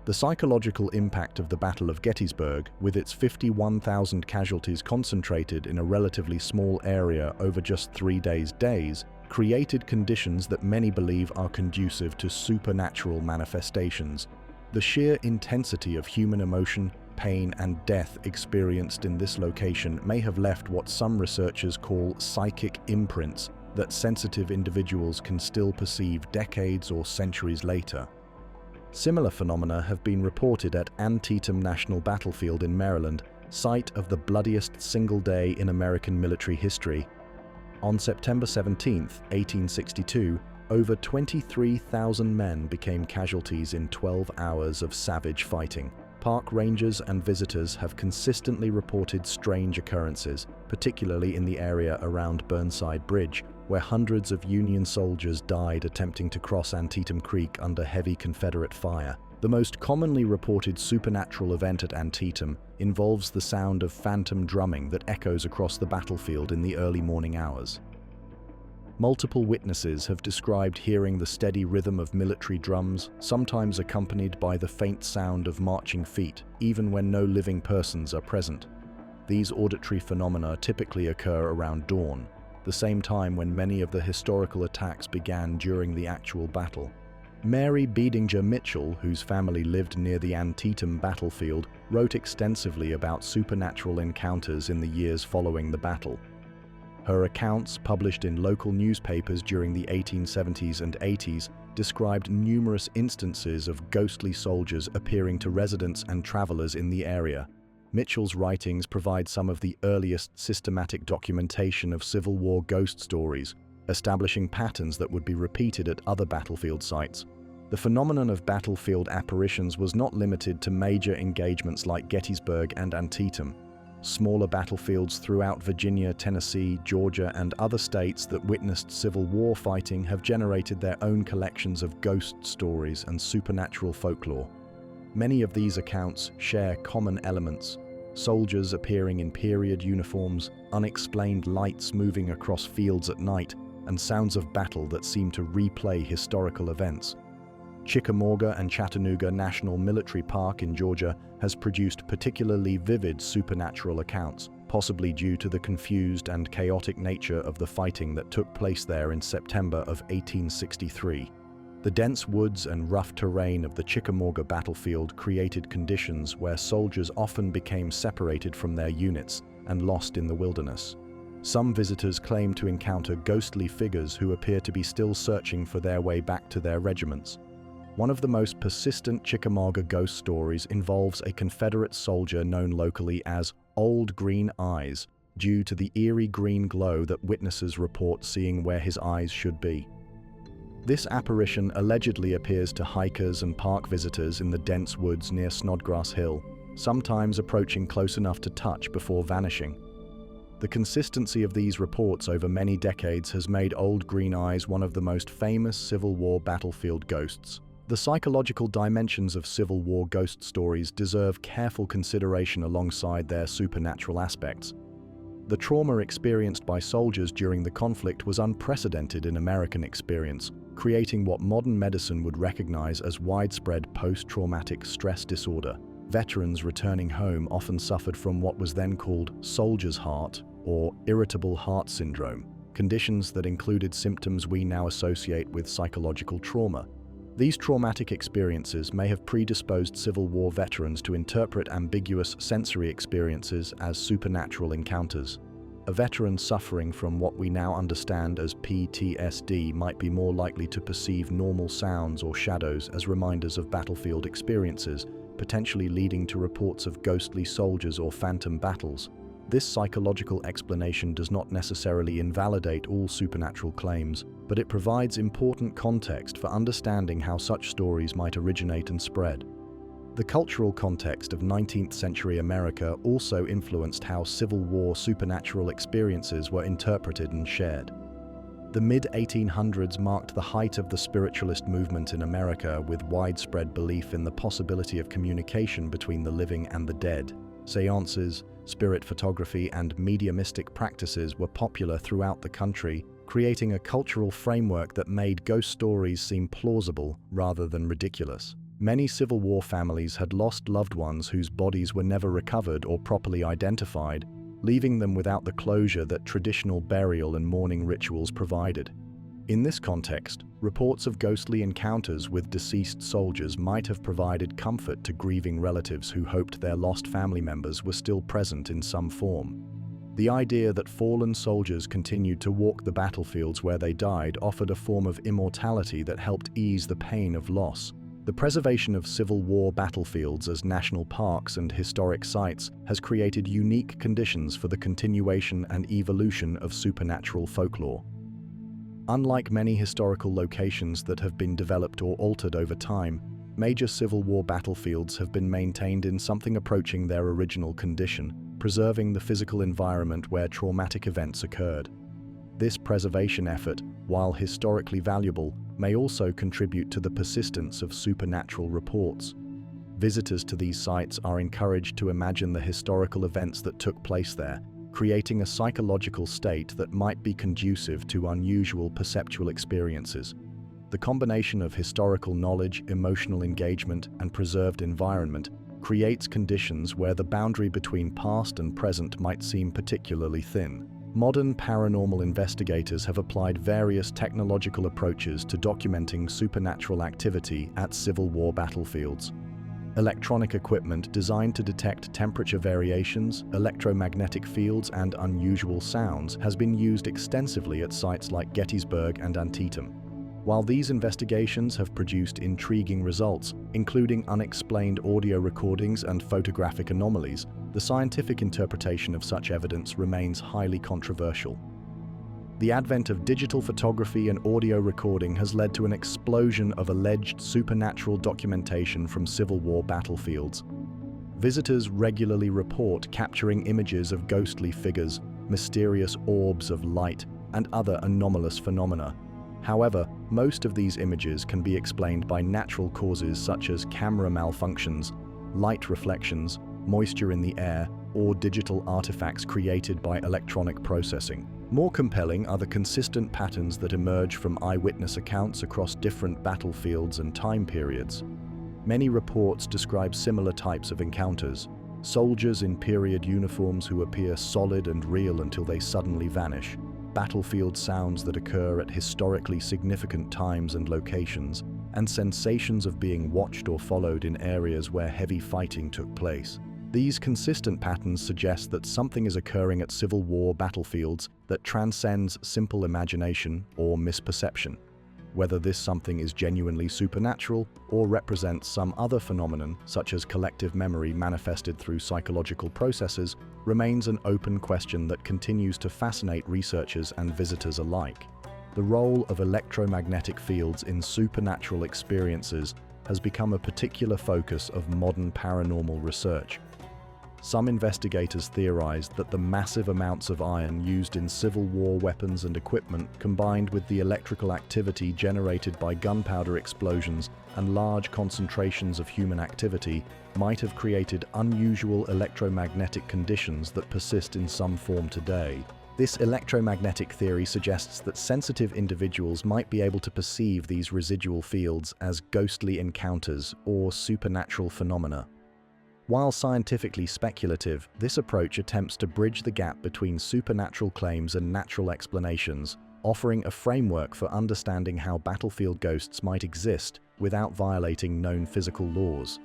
The psychological impact of the Battle of Gettysburg, with its 51,000 casualties concentrated in a relatively small area over just 3 days, created conditions that many believe are conducive to supernatural manifestations. The sheer intensity of human emotion, pain, and death experienced in this location may have left what some researchers call psychic imprints that sensitive individuals can still perceive decades or centuries later. Similar phenomena have been reported at Antietam National Battlefield in Maryland, site of the bloodiest single day in American military history. On September 17, 1862, over 23,000 men became casualties in 12 hours of savage fighting. Park rangers and visitors have consistently reported strange occurrences, particularly in the area around Burnside Bridge, where hundreds of Union soldiers died attempting to cross Antietam Creek under heavy Confederate fire. The most commonly reported supernatural event at Antietam involves the sound of phantom drumming that echoes across the battlefield in the early morning hours. Multiple witnesses have described hearing the steady rhythm of military drums, sometimes accompanied by the faint sound of marching feet, even when no living persons are present. These auditory phenomena typically occur around dawn, the same time when many of the historical attacks began during the actual battle. Mary Bedinger Mitchell, whose family lived near the Antietam battlefield, wrote extensively about supernatural encounters in the years following the battle. Her accounts, published in local newspapers during the 1870s and 80s, described numerous instances of ghostly soldiers appearing to residents and travelers in the area. Mitchell's writings provide some of the earliest systematic documentation of Civil War ghost stories, establishing patterns that would be repeated at other battlefield sites. The phenomenon of battlefield apparitions was not limited to major engagements like Gettysburg and Antietam. Smaller battlefields throughout Virginia, Tennessee, Georgia, and other states that witnessed Civil War fighting have generated their own collections of ghost stories and supernatural folklore. Many of these accounts share common elements: soldiers appearing in period uniforms, unexplained lights moving across fields at night, and sounds of battle that seem to replay historical events. Chickamauga and Chattanooga National Military Park in Georgia has produced particularly vivid supernatural accounts, possibly due to the confused and chaotic nature of the fighting that took place there in September of 1863. The dense woods and rough terrain of the Chickamauga battlefield created conditions where soldiers often became separated from their units and lost in the wilderness. Some visitors claim to encounter ghostly figures who appear to be still searching for their way back to their regiments. One of the most persistent Chickamauga ghost stories involves a Confederate soldier known locally as Old Green Eyes, due to the eerie green glow that witnesses report seeing where his eyes should be. This apparition allegedly appears to hikers and park visitors in the dense woods near Snodgrass Hill, sometimes approaching close enough to touch before vanishing. The consistency of these reports over many decades has made Old Green Eyes one of the most famous Civil War battlefield ghosts. The psychological dimensions of Civil War ghost stories deserve careful consideration alongside their supernatural aspects. The trauma experienced by soldiers during the conflict was unprecedented in American experience, creating what modern medicine would recognize as widespread post-traumatic stress disorder. Veterans returning home often suffered from what was then called soldier's heart or irritable heart syndrome, conditions that included symptoms we now associate with psychological trauma. These traumatic experiences may have predisposed Civil War veterans to interpret ambiguous sensory experiences as supernatural encounters. A veteran suffering from what we now understand as PTSD might be more likely to perceive normal sounds or shadows as reminders of battlefield experiences, potentially leading to reports of ghostly soldiers or phantom battles. This psychological explanation does not necessarily invalidate all supernatural claims, but it provides important context for understanding how such stories might originate and spread. The cultural context of 19th century America also influenced how Civil War supernatural experiences were interpreted and shared. The mid-1800s marked the height of the spiritualist movement in America, with widespread belief in the possibility of communication between the living and the dead. Seances, spirit photography, and mediumistic practices were popular throughout the country, creating a cultural framework that made ghost stories seem plausible rather than ridiculous. Many Civil War families had lost loved ones whose bodies were never recovered or properly identified, leaving them without the closure that traditional burial and mourning rituals provided. In this context, reports of ghostly encounters with deceased soldiers might have provided comfort to grieving relatives who hoped their lost family members were still present in some form. The idea that fallen soldiers continued to walk the battlefields where they died offered a form of immortality that helped ease the pain of loss. The preservation of Civil War battlefields as national parks and historic sites has created unique conditions for the continuation and evolution of supernatural folklore. Unlike many historical locations that have been developed or altered over time, major Civil War battlefields have been maintained in something approaching their original condition, preserving the physical environment where traumatic events occurred. This preservation effort, while historically valuable, may also contribute to the persistence of supernatural reports. Visitors to these sites are encouraged to imagine the historical events that took place there, creating a psychological state that might be conducive to unusual perceptual experiences. The combination of historical knowledge, emotional engagement, and preserved environment creates conditions where the boundary between past and present might seem particularly thin. Modern paranormal investigators have applied various technological approaches to documenting supernatural activity at Civil War battlefields. Electronic equipment designed to detect temperature variations, electromagnetic fields, and unusual sounds has been used extensively at sites like Gettysburg and Antietam. While these investigations have produced intriguing results, including unexplained audio recordings and photographic anomalies, the scientific interpretation of such evidence remains highly controversial. The advent of digital photography and audio recording has led to an explosion of alleged supernatural documentation from Civil War battlefields. Visitors regularly report capturing images of ghostly figures, mysterious orbs of light, and other anomalous phenomena. However, most of these images can be explained by natural causes such as camera malfunctions, light reflections, moisture in the air, or digital artifacts created by electronic processing. More compelling are the consistent patterns that emerge from eyewitness accounts across different battlefields and time periods. Many reports describe similar types of encounters: soldiers in period uniforms who appear solid and real until they suddenly vanish, battlefield sounds that occur at historically significant times and locations, and sensations of being watched or followed in areas where heavy fighting took place. These consistent patterns suggest that something is occurring at Civil War battlefields that transcends simple imagination or misperception. Whether this something is genuinely supernatural or represents some other phenomenon, such as collective memory manifested through psychological processes, remains an open question that continues to fascinate researchers and visitors alike. The role of electromagnetic fields in supernatural experiences has become a particular focus of modern paranormal research. Some investigators theorized that the massive amounts of iron used in Civil War weapons and equipment, combined with the electrical activity generated by gunpowder explosions and large concentrations of human activity, might have created unusual electromagnetic conditions that persist in some form today. This electromagnetic theory suggests that sensitive individuals might be able to perceive these residual fields as ghostly encounters or supernatural phenomena. While scientifically speculative, this approach attempts to bridge the gap between supernatural claims and natural explanations, offering a framework for understanding how battlefield ghosts might exist without violating known physical laws.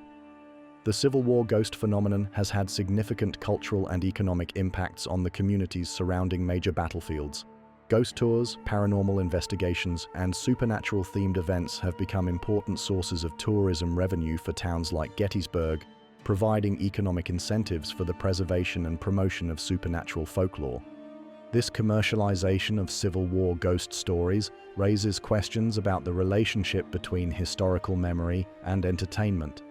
The Civil War ghost phenomenon has had significant cultural and economic impacts on the communities surrounding major battlefields. Ghost tours, paranormal investigations, and supernatural-themed events have become important sources of tourism revenue for towns like Gettysburg, providing economic incentives for the preservation and promotion of supernatural folklore. This commercialization of Civil War ghost stories raises questions about the relationship between historical memory and entertainment.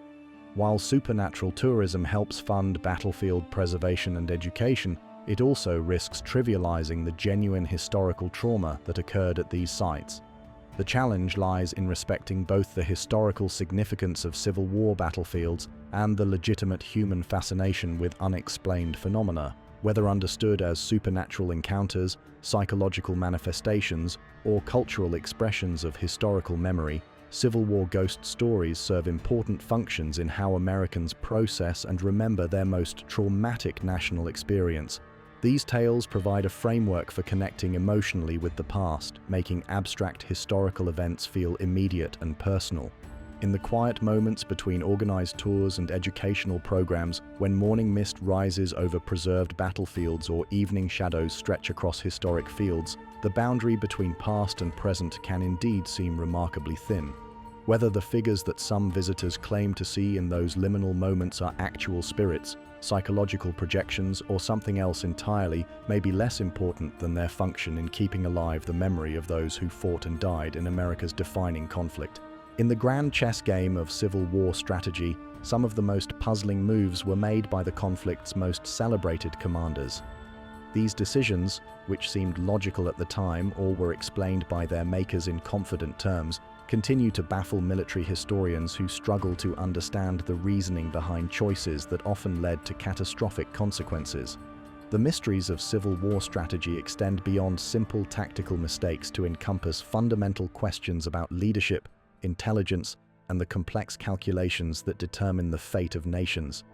While supernatural tourism helps fund battlefield preservation and education, it also risks trivializing the genuine historical trauma that occurred at these sites. The challenge lies in respecting both the historical significance of Civil War battlefields and the legitimate human fascination with unexplained phenomena, whether understood as supernatural encounters, psychological manifestations, or cultural expressions of historical memory. Civil War ghost stories serve important functions in how Americans process and remember their most traumatic national experience. These tales provide a framework for connecting emotionally with the past, making abstract historical events feel immediate and personal. In the quiet moments between organized tours and educational programs, when morning mist rises over preserved battlefields or evening shadows stretch across historic fields, the boundary between past and present can indeed seem remarkably thin. Whether the figures that some visitors claim to see in those liminal moments are actual spirits, psychological projections, or something else entirely may be less important than their function in keeping alive the memory of those who fought and died in America's defining conflict. In the grand chess game of Civil War strategy, some of the most puzzling moves were made by the conflict's most celebrated commanders. These decisions, which seemed logical at the time or were explained by their makers in confident terms, continue to baffle military historians who struggle to understand the reasoning behind choices that often led to catastrophic consequences. The mysteries of Civil War strategy extend beyond simple tactical mistakes to encompass fundamental questions about leadership, intelligence, and the complex calculations that determine the fate of nations.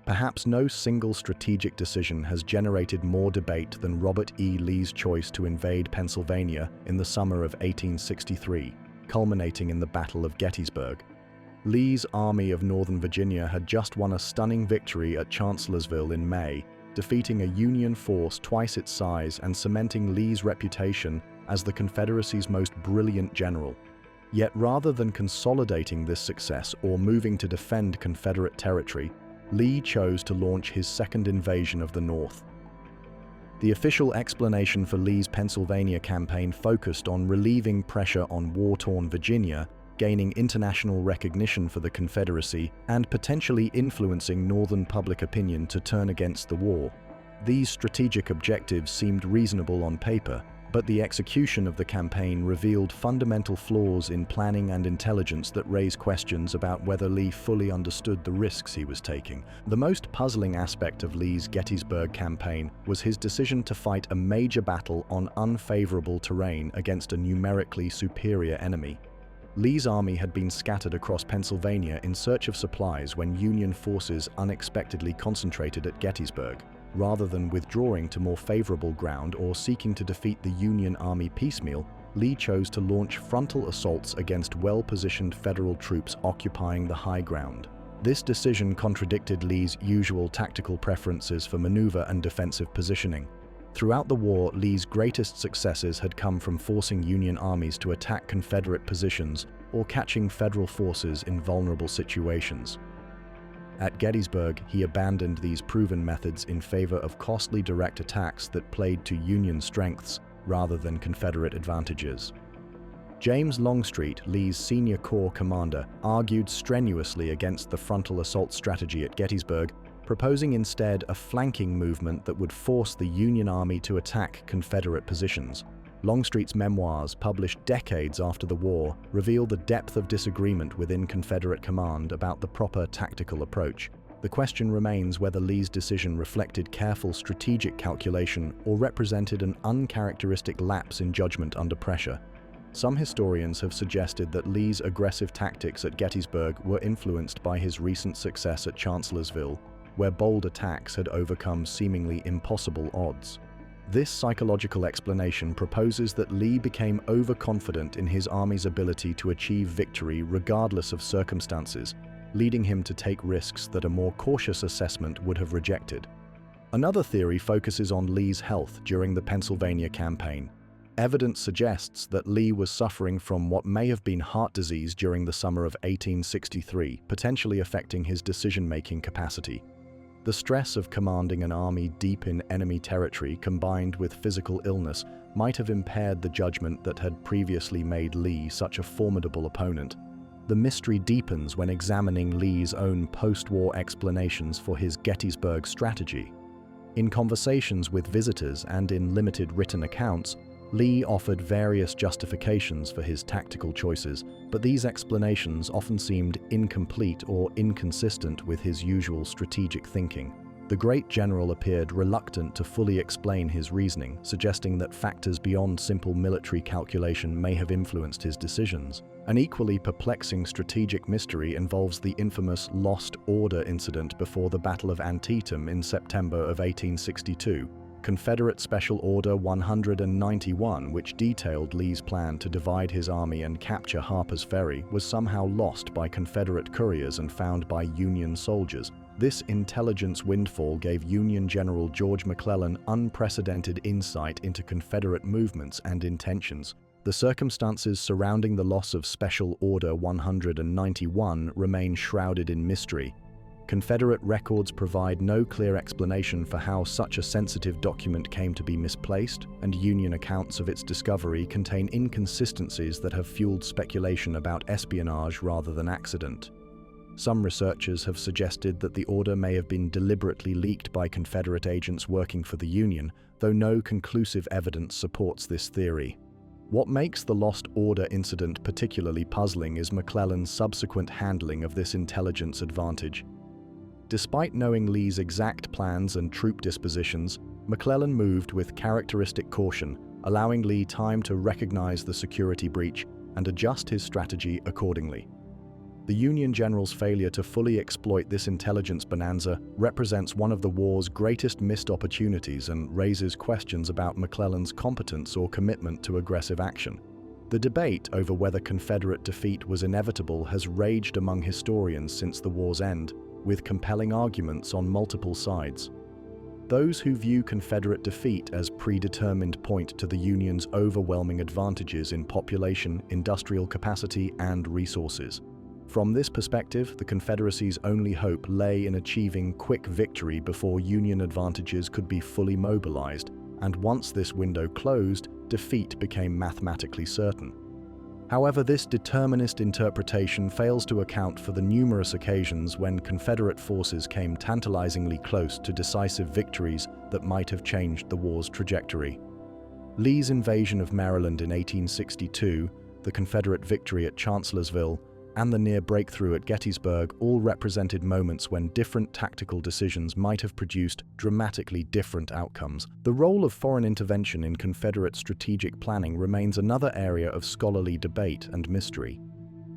Perhaps no single strategic decision has generated more debate than Robert E. Lee's choice to invade Pennsylvania in the summer of 1863. Culminating in the Battle of Gettysburg. Lee's Army of Northern Virginia had just won a stunning victory at Chancellorsville in May, defeating a Union force twice its size and cementing Lee's reputation as the Confederacy's most brilliant general. Yet rather than consolidating this success or moving to defend Confederate territory, Lee chose to launch his second invasion of the North. The official explanation for Lee's Pennsylvania campaign focused on relieving pressure on war-torn Virginia, gaining international recognition for the Confederacy, and potentially influencing Northern public opinion to turn against the war. These strategic objectives seemed reasonable on paper, but the execution of the campaign revealed fundamental flaws in planning and intelligence that raise questions about whether Lee fully understood the risks he was taking. The most puzzling aspect of Lee's Gettysburg campaign was his decision to fight a major battle on unfavorable terrain against a numerically superior enemy. Lee's army had been scattered across Pennsylvania in search of supplies when Union forces unexpectedly concentrated at Gettysburg. Rather than withdrawing to more favorable ground or seeking to defeat the Union Army piecemeal, Lee chose to launch frontal assaults against well-positioned Federal troops occupying the high ground. This decision contradicted Lee's usual tactical preferences for maneuver and defensive positioning. Throughout the war, Lee's greatest successes had come from forcing Union armies to attack Confederate positions or catching Federal forces in vulnerable situations. At Gettysburg, he abandoned these proven methods in favor of costly direct attacks that played to Union strengths rather than Confederate advantages. James Longstreet, Lee's senior corps commander, argued strenuously against the frontal assault strategy at Gettysburg, proposing instead a flanking movement that would force the Union Army to attack Confederate positions. Longstreet's memoirs, published decades after the war, reveal the depth of disagreement within Confederate command about the proper tactical approach. The question remains whether Lee's decision reflected careful strategic calculation or represented an uncharacteristic lapse in judgment under pressure. Some historians have suggested that Lee's aggressive tactics at Gettysburg were influenced by his recent success at Chancellorsville, where bold attacks had overcome seemingly impossible odds. This psychological explanation proposes that Lee became overconfident in his army's ability to achieve victory regardless of circumstances, leading him to take risks that a more cautious assessment would have rejected. Another theory focuses on Lee's health during the Pennsylvania campaign. Evidence suggests that Lee was suffering from what may have been heart disease during the summer of 1863, potentially affecting his decision-making capacity. The stress of commanding an army deep in enemy territory combined with physical illness might have impaired the judgment that had previously made Lee such a formidable opponent. The mystery deepens when examining Lee's own post-war explanations for his Gettysburg strategy. In conversations with visitors and in limited written accounts, Lee offered various justifications for his tactical choices, but these explanations often seemed incomplete or inconsistent with his usual strategic thinking. The great general appeared reluctant to fully explain his reasoning, suggesting that factors beyond simple military calculation may have influenced his decisions. An equally perplexing strategic mystery involves the infamous Lost Order incident before the Battle of Antietam in September of 1862. Confederate Special Order 191, which detailed Lee's plan to divide his army and capture Harper's Ferry, was somehow lost by Confederate couriers and found by Union soldiers. This intelligence windfall gave Union General George McClellan unprecedented insight into Confederate movements and intentions. The circumstances surrounding the loss of Special Order 191 remain shrouded in mystery. Confederate records provide no clear explanation for how such a sensitive document came to be misplaced, and Union accounts of its discovery contain inconsistencies that have fueled speculation about espionage rather than accident. Some researchers have suggested that the order may have been deliberately leaked by Confederate agents working for the Union, though no conclusive evidence supports this theory. What makes the Lost Order incident particularly puzzling is McClellan's subsequent handling of this intelligence advantage. Despite knowing Lee's exact plans and troop dispositions, McClellan moved with characteristic caution, allowing Lee time to recognize the security breach and adjust his strategy accordingly. The Union general's failure to fully exploit this intelligence bonanza represents one of the war's greatest missed opportunities and raises questions about McClellan's competence or commitment to aggressive action. The debate over whether Confederate defeat was inevitable has raged among historians since the war's end, with compelling arguments on multiple sides. Those who view Confederate defeat as predetermined point to the Union's overwhelming advantages in population, industrial capacity, and resources. From this perspective, the Confederacy's only hope lay in achieving quick victory before Union advantages could be fully mobilized, and once this window closed, defeat became mathematically certain. However, this determinist interpretation fails to account for the numerous occasions when Confederate forces came tantalizingly close to decisive victories that might have changed the war's trajectory. Lee's invasion of Maryland in 1862, the Confederate victory at Chancellorsville, and the near breakthrough at Gettysburg all represented moments when different tactical decisions might have produced dramatically different outcomes. The role of foreign intervention in Confederate strategic planning remains another area of scholarly debate and mystery.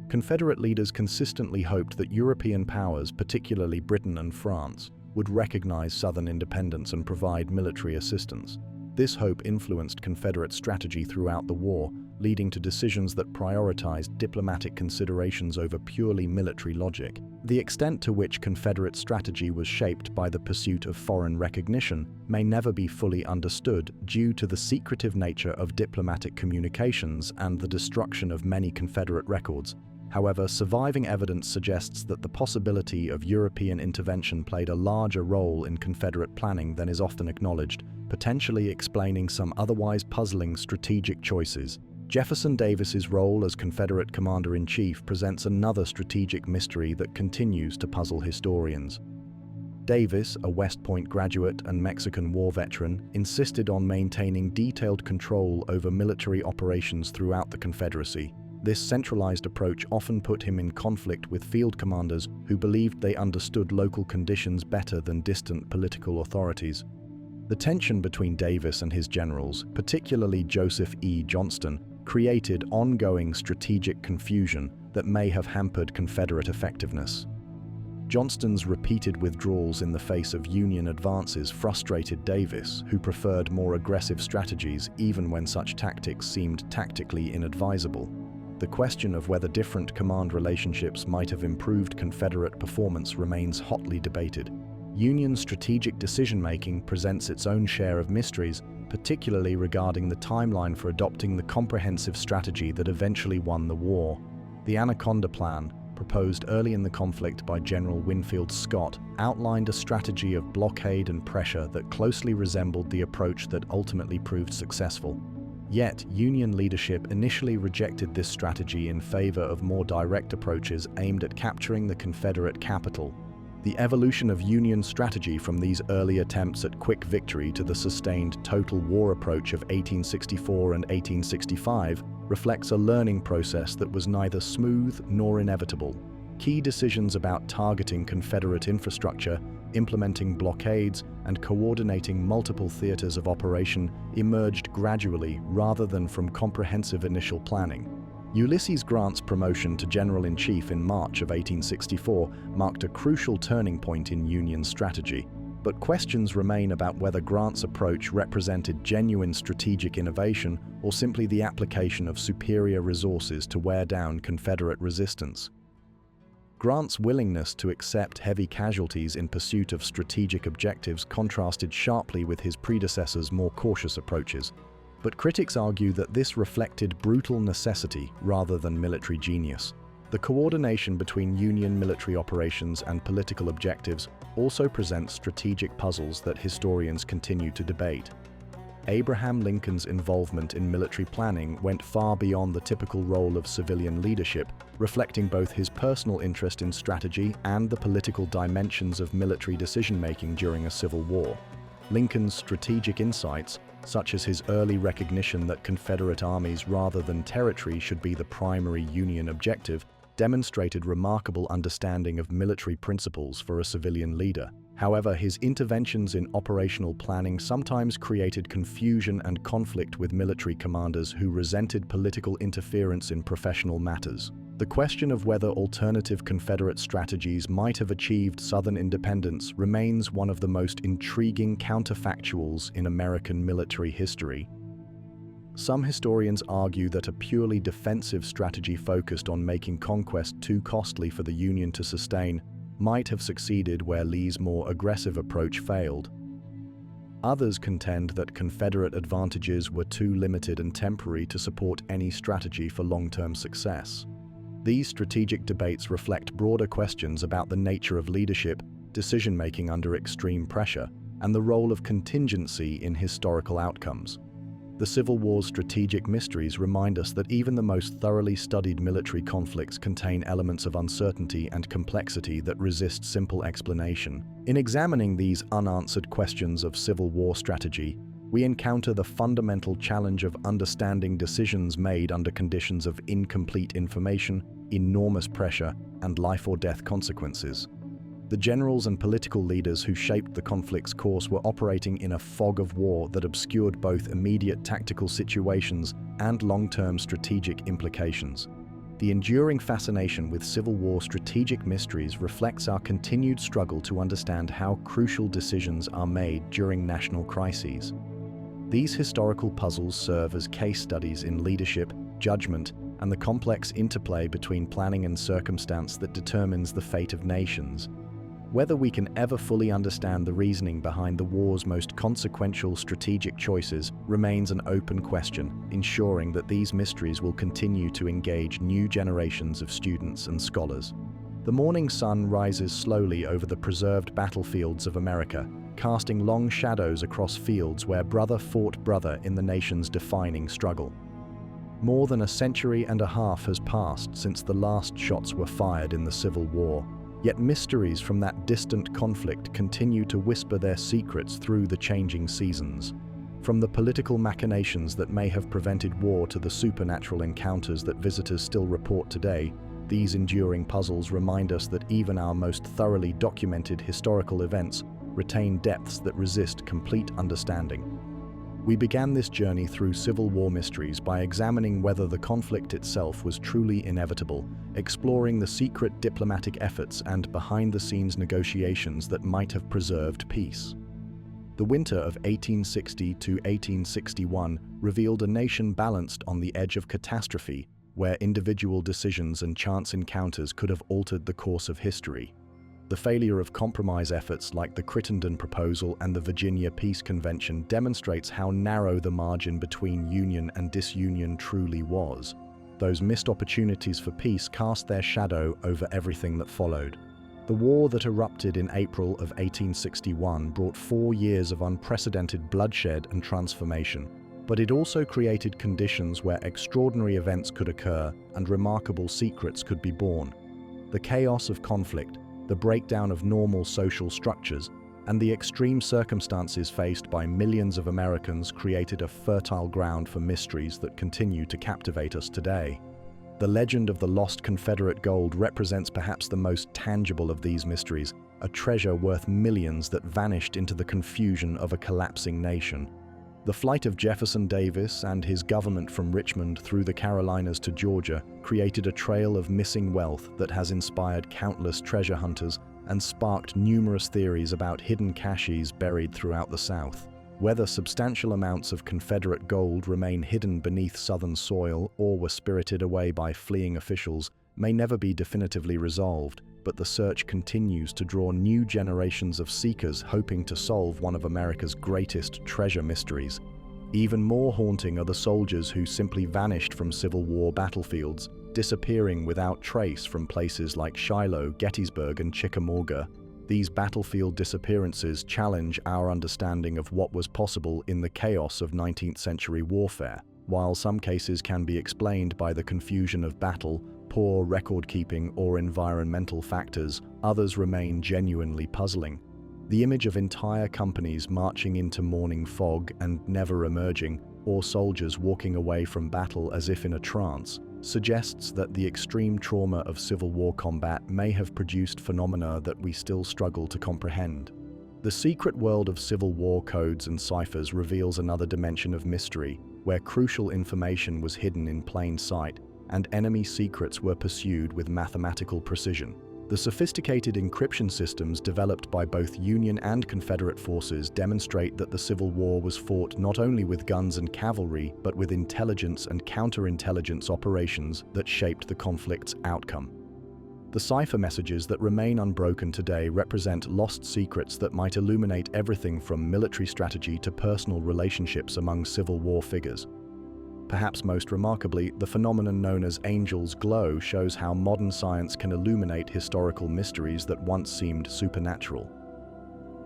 Confederate leaders consistently hoped that European powers, particularly Britain and France, would recognize Southern independence and provide military assistance. This hope influenced Confederate strategy throughout the war, leading to decisions that prioritized diplomatic considerations over purely military logic. The extent to which Confederate strategy was shaped by the pursuit of foreign recognition may never be fully understood due to the secretive nature of diplomatic communications and the destruction of many Confederate records. However, surviving evidence suggests that the possibility of European intervention played a larger role in Confederate planning than is often acknowledged, potentially explaining some otherwise puzzling strategic choices. Jefferson Davis's role as Confederate Commander-in-Chief presents another strategic mystery that continues to puzzle historians. Davis, a West Point graduate and Mexican War veteran, insisted on maintaining detailed control over military operations throughout the Confederacy. This centralized approach often put him in conflict with field commanders who believed they understood local conditions better than distant political authorities. The tension between Davis and his generals, particularly Joseph E. Johnston, created ongoing strategic confusion that may have hampered Confederate effectiveness. Johnston's repeated withdrawals in the face of Union advances frustrated Davis, who preferred more aggressive strategies even when such tactics seemed tactically inadvisable. The question of whether different command relationships might have improved Confederate performance remains hotly debated. Union strategic decision-making presents its own share of mysteries, particularly regarding the timeline for adopting the comprehensive strategy that eventually won the war. The Anaconda Plan, proposed early in the conflict by General Winfield Scott, outlined a strategy of blockade and pressure that closely resembled the approach that ultimately proved successful. Yet, Union leadership initially rejected this strategy in favor of more direct approaches aimed at capturing the Confederate capital. The evolution of Union strategy from these early attempts at quick victory to the sustained total war approach of 1864 and 1865 reflects a learning process that was neither smooth nor inevitable. Key decisions about targeting Confederate infrastructure, implementing blockades, and coordinating multiple theaters of operation emerged gradually rather than from comprehensive initial planning. Ulysses Grant's promotion to General-in-Chief in March of 1864 marked a crucial turning point in Union strategy, but questions remain about whether Grant's approach represented genuine strategic innovation or simply the application of superior resources to wear down Confederate resistance. Grant's willingness to accept heavy casualties in pursuit of strategic objectives contrasted sharply with his predecessor's more cautious approaches, but critics argue that this reflected brutal necessity rather than military genius. The coordination between Union military operations and political objectives also presents strategic puzzles that historians continue to debate. Abraham Lincoln's involvement in military planning went far beyond the typical role of civilian leadership, reflecting both his personal interest in strategy and the political dimensions of military decision-making during a civil war. Lincoln's strategic insights, such as his early recognition that Confederate armies rather than territory should be the primary Union objective, demonstrated remarkable understanding of military principles for a civilian leader. However, his interventions in operational planning sometimes created confusion and conflict with military commanders who resented political interference in professional matters. The question of whether alternative Confederate strategies might have achieved Southern independence remains one of the most intriguing counterfactuals in American military history. Some historians argue that a purely defensive strategy focused on making conquest too costly for the Union to sustain might have succeeded where Lee's more aggressive approach failed. Others contend that Confederate advantages were too limited and temporary to support any strategy for long-term success. These strategic debates reflect broader questions about the nature of leadership, decision-making under extreme pressure, and the role of contingency in historical outcomes. The Civil War's strategic mysteries remind us that even the most thoroughly studied military conflicts contain elements of uncertainty and complexity that resist simple explanation. In examining these unanswered questions of Civil War strategy, we encounter the fundamental challenge of understanding decisions made under conditions of incomplete information, enormous pressure, and life-or-death consequences. The generals and political leaders who shaped the conflict's course were operating in a fog of war that obscured both immediate tactical situations and long-term strategic implications. The enduring fascination with Civil War strategic mysteries reflects our continued struggle to understand how crucial decisions are made during national crises. These historical puzzles serve as case studies in leadership, judgment, and the complex interplay between planning and circumstance that determines the fate of nations. Whether we can ever fully understand the reasoning behind the war's most consequential strategic choices remains an open question, ensuring that these mysteries will continue to engage new generations of students and scholars. The morning sun rises slowly over the preserved battlefields of America, casting long shadows across fields where brother fought brother in the nation's defining struggle. More than a century and a half has passed since the last shots were fired in the Civil War. Yet mysteries from that distant conflict continue to whisper their secrets through the changing seasons. From the political machinations that may have prevented war to the supernatural encounters that visitors still report today, these enduring puzzles remind us that even our most thoroughly documented historical events retain depths that resist complete understanding. We began this journey through Civil War mysteries by examining whether the conflict itself was truly inevitable, exploring the secret diplomatic efforts and behind-the-scenes negotiations that might have preserved peace. The winter of 1860 to 1861 revealed a nation balanced on the edge of catastrophe, where individual decisions and chance encounters could have altered the course of history. The failure of compromise efforts like the Crittenden Proposal and the Virginia Peace Convention demonstrates how narrow the margin between union and disunion truly was. Those missed opportunities for peace cast their shadow over everything that followed. The war that erupted in April of 1861 brought 4 years of unprecedented bloodshed and transformation, but it also created conditions where extraordinary events could occur and remarkable secrets could be born. The chaos of conflict, the breakdown of normal social structures, and the extreme circumstances faced by millions of Americans created a fertile ground for mysteries that continue to captivate us today. The legend of the lost Confederate gold represents perhaps the most tangible of these mysteries, a treasure worth millions that vanished into the confusion of a collapsing nation. The flight of Jefferson Davis and his government from Richmond through the Carolinas to Georgia created a trail of missing wealth that has inspired countless treasure hunters and sparked numerous theories about hidden caches buried throughout the South. Whether substantial amounts of Confederate gold remain hidden beneath Southern soil or were spirited away by fleeing officials may never be definitively resolved, but the search continues to draw new generations of seekers hoping to solve one of America's greatest treasure mysteries. Even more haunting are the soldiers who simply vanished from Civil War battlefields, disappearing without trace from places like Shiloh, Gettysburg, and Chickamauga. These battlefield disappearances challenge our understanding of what was possible in the chaos of 19th century warfare. While some cases can be explained by the confusion of battle, poor record-keeping, or environmental factors, others remain genuinely puzzling. The image of entire companies marching into morning fog and never emerging, or soldiers walking away from battle as if in a trance, suggests that the extreme trauma of Civil War combat may have produced phenomena that we still struggle to comprehend. The secret world of Civil War codes and ciphers reveals another dimension of mystery, where crucial information was hidden in plain sight, and enemy secrets were pursued with mathematical precision. The sophisticated encryption systems developed by both Union and Confederate forces demonstrate that the Civil War was fought not only with guns and cavalry, but with intelligence and counterintelligence operations that shaped the conflict's outcome. The cipher messages that remain unbroken today represent lost secrets that might illuminate everything from military strategy to personal relationships among Civil War figures. Perhaps most remarkably, the phenomenon known as angel's glow shows how modern science can illuminate historical mysteries that once seemed supernatural.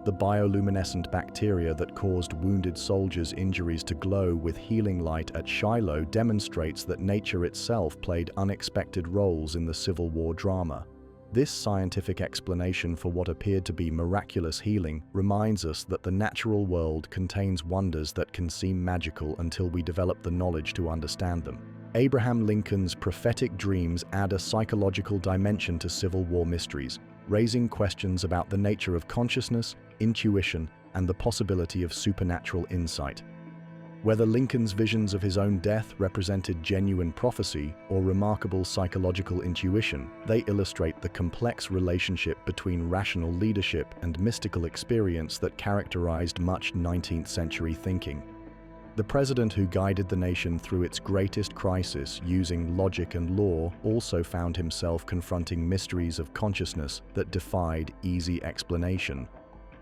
The bioluminescent bacteria that caused wounded soldiers' injuries to glow with healing light at Shiloh demonstrates that nature itself played unexpected roles in the Civil War drama. This scientific explanation for what appeared to be miraculous healing reminds us that the natural world contains wonders that can seem magical until we develop the knowledge to understand them. Abraham Lincoln's prophetic dreams add a psychological dimension to Civil War mysteries, raising questions about the nature of consciousness, intuition, and the possibility of supernatural insight. Whether Lincoln's visions of his own death represented genuine prophecy or remarkable psychological intuition, they illustrate the complex relationship between rational leadership and mystical experience that characterized much 19th century thinking. The president who guided the nation through its greatest crisis using logic and law also found himself confronting mysteries of consciousness that defied easy explanation.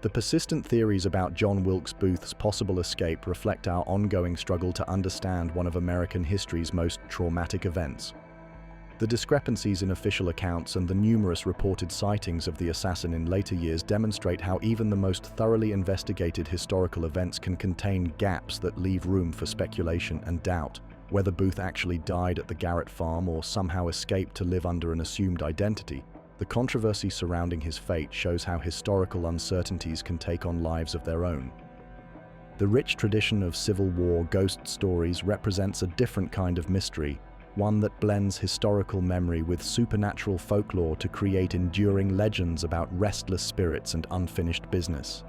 The persistent theories about John Wilkes Booth's possible escape reflect our ongoing struggle to understand one of American history's most traumatic events. The discrepancies in official accounts and the numerous reported sightings of the assassin in later years demonstrate how even the most thoroughly investigated historical events can contain gaps that leave room for speculation and doubt. Whether Booth actually died at the Garrett farm or somehow escaped to live under an assumed identity, the controversy surrounding his fate shows how historical uncertainties can take on lives of their own. The rich tradition of Civil War ghost stories represents a different kind of mystery, one that blends historical memory with supernatural folklore to create enduring legends about restless spirits and unfinished business.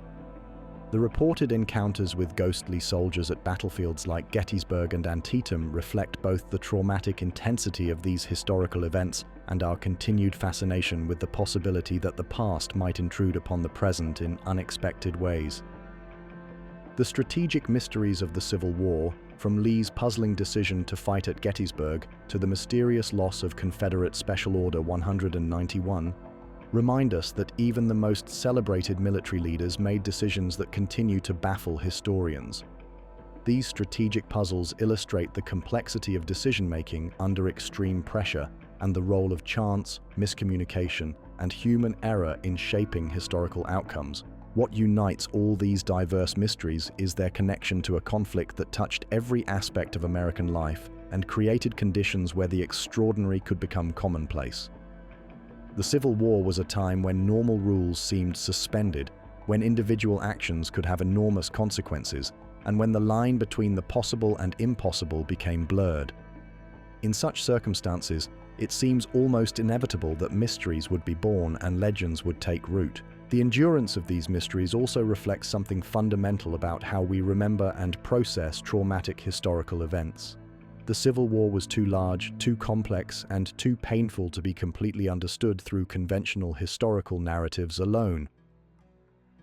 The reported encounters with ghostly soldiers at battlefields like Gettysburg and Antietam reflect both the traumatic intensity of these historical events and our continued fascination with the possibility that the past might intrude upon the present in unexpected ways. The strategic mysteries of the Civil War, from Lee's puzzling decision to fight at Gettysburg to the mysterious loss of Confederate Special Order 191, remind us that even the most celebrated military leaders made decisions that continue to baffle historians. These strategic puzzles illustrate the complexity of decision-making under extreme pressure and the role of chance, miscommunication, and human error in shaping historical outcomes. What unites all these diverse mysteries is their connection to a conflict that touched every aspect of American life and created conditions where the extraordinary could become commonplace. The Civil War was a time when normal rules seemed suspended, when individual actions could have enormous consequences, and when the line between the possible and impossible became blurred. In such circumstances, it seems almost inevitable that mysteries would be born and legends would take root. The endurance of these mysteries also reflects something fundamental about how we remember and process traumatic historical events. The Civil War was too large, too complex, and too painful to be completely understood through conventional historical narratives alone.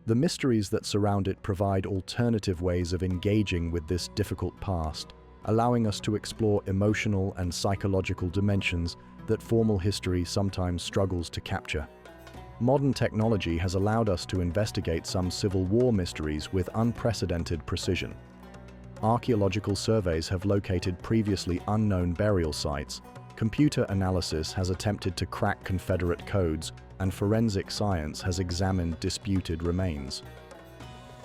The mysteries that surround it provide alternative ways of engaging with this difficult past, allowing us to explore emotional and psychological dimensions that formal history sometimes struggles to capture. Modern technology has allowed us to investigate some Civil War mysteries with unprecedented precision. Archaeological surveys have located previously unknown burial sites, computer analysis has attempted to crack Confederate codes, and forensic science has examined disputed remains.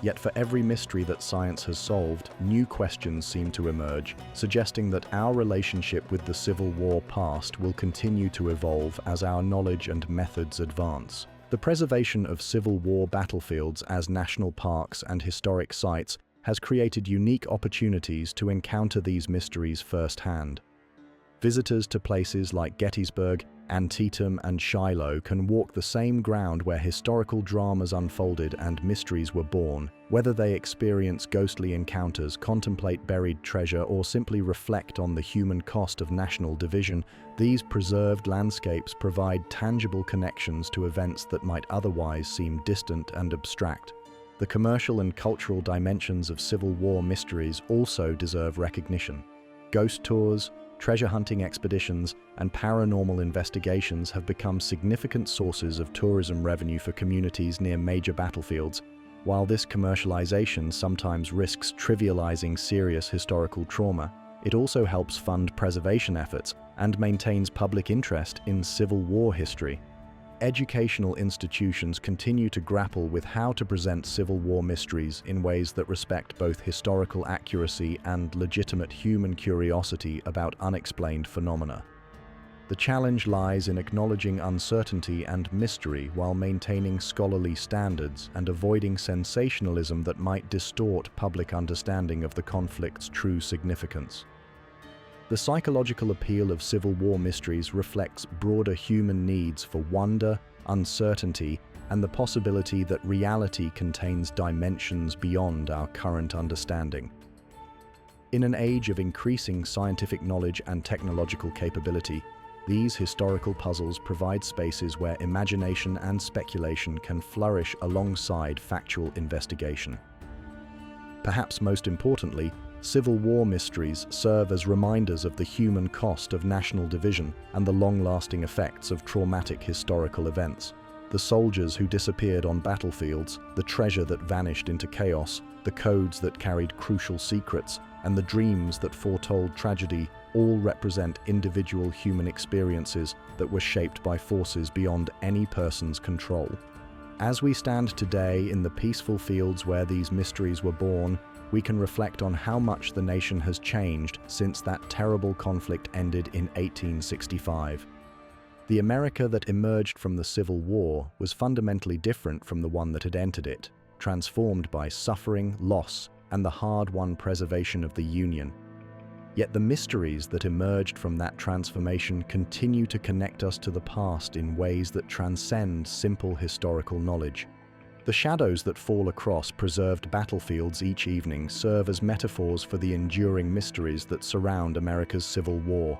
Yet for every mystery that science has solved, new questions seem to emerge, suggesting that our relationship with the Civil War past will continue to evolve as our knowledge and methods advance. The preservation of Civil War battlefields as national parks and historic sites has created unique opportunities to encounter these mysteries firsthand. Visitors to places like Gettysburg, Antietam, and Shiloh can walk the same ground where historical dramas unfolded and mysteries were born. Whether they experience ghostly encounters, contemplate buried treasure, or simply reflect on the human cost of national division, these preserved landscapes provide tangible connections to events that might otherwise seem distant and abstract. The commercial and cultural dimensions of Civil War mysteries also deserve recognition. Ghost tours, treasure hunting expeditions, and paranormal investigations have become significant sources of tourism revenue for communities near major battlefields. While this commercialization sometimes risks trivializing serious historical trauma, it also helps fund preservation efforts and maintains public interest in Civil War history. educational institutions continue to grapple with how to present Civil War mysteries in ways that respect both historical accuracy and legitimate human curiosity about unexplained phenomena. The challenge lies in acknowledging uncertainty and mystery while maintaining scholarly standards and avoiding sensationalism that might distort public understanding of the conflict's true significance. The psychological appeal of Civil War mysteries reflects broader human needs for wonder, uncertainty, and the possibility that reality contains dimensions beyond our current understanding. In an age of increasing scientific knowledge and technological capability, these historical puzzles provide spaces where imagination and speculation can flourish alongside factual investigation. Perhaps most importantly, Civil War mysteries serve as reminders of the human cost of national division and the long-lasting effects of traumatic historical events. The soldiers who disappeared on battlefields, the treasure that vanished into chaos, the codes that carried crucial secrets, and the dreams that foretold tragedy all represent individual human experiences that were shaped by forces beyond any person's control. As we stand today in the peaceful fields where these mysteries were born, we can reflect on how much the nation has changed since that terrible conflict ended in 1865. The America that emerged from the Civil War was fundamentally different from the one that had entered it, transformed by suffering, loss, and the hard-won preservation of the Union. Yet the mysteries that emerged from that transformation continue to connect us to the past in ways that transcend simple historical knowledge. The shadows that fall across preserved battlefields each evening serve as metaphors for the enduring mysteries that surround America's Civil War.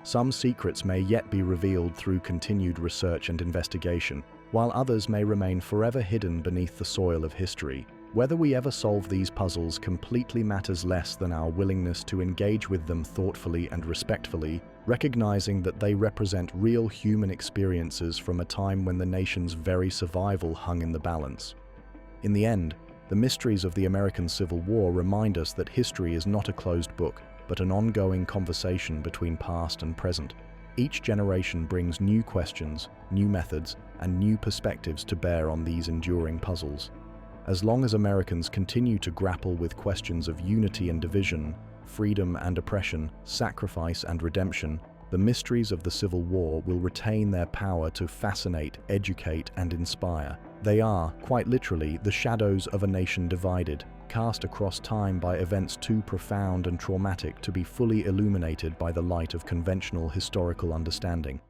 Some secrets may yet be revealed through continued research and investigation, while others may remain forever hidden beneath the soil of history. Whether we ever solve these puzzles completely matters less than our willingness to engage with them thoughtfully and respectfully, recognizing that they represent real human experiences from a time when the nation's very survival hung in the balance. In the end, the mysteries of the American Civil War remind us that history is not a closed book, but an ongoing conversation between past and present. Each generation brings new questions, new methods, and new perspectives to bear on these enduring puzzles. As long as Americans continue to grapple with questions of unity and division, freedom and oppression, sacrifice and redemption, the mysteries of the Civil War will retain their power to fascinate, educate, and inspire. They are, quite literally, the shadows of a nation divided, cast across time by events too profound and traumatic to be fully illuminated by the light of conventional historical understanding.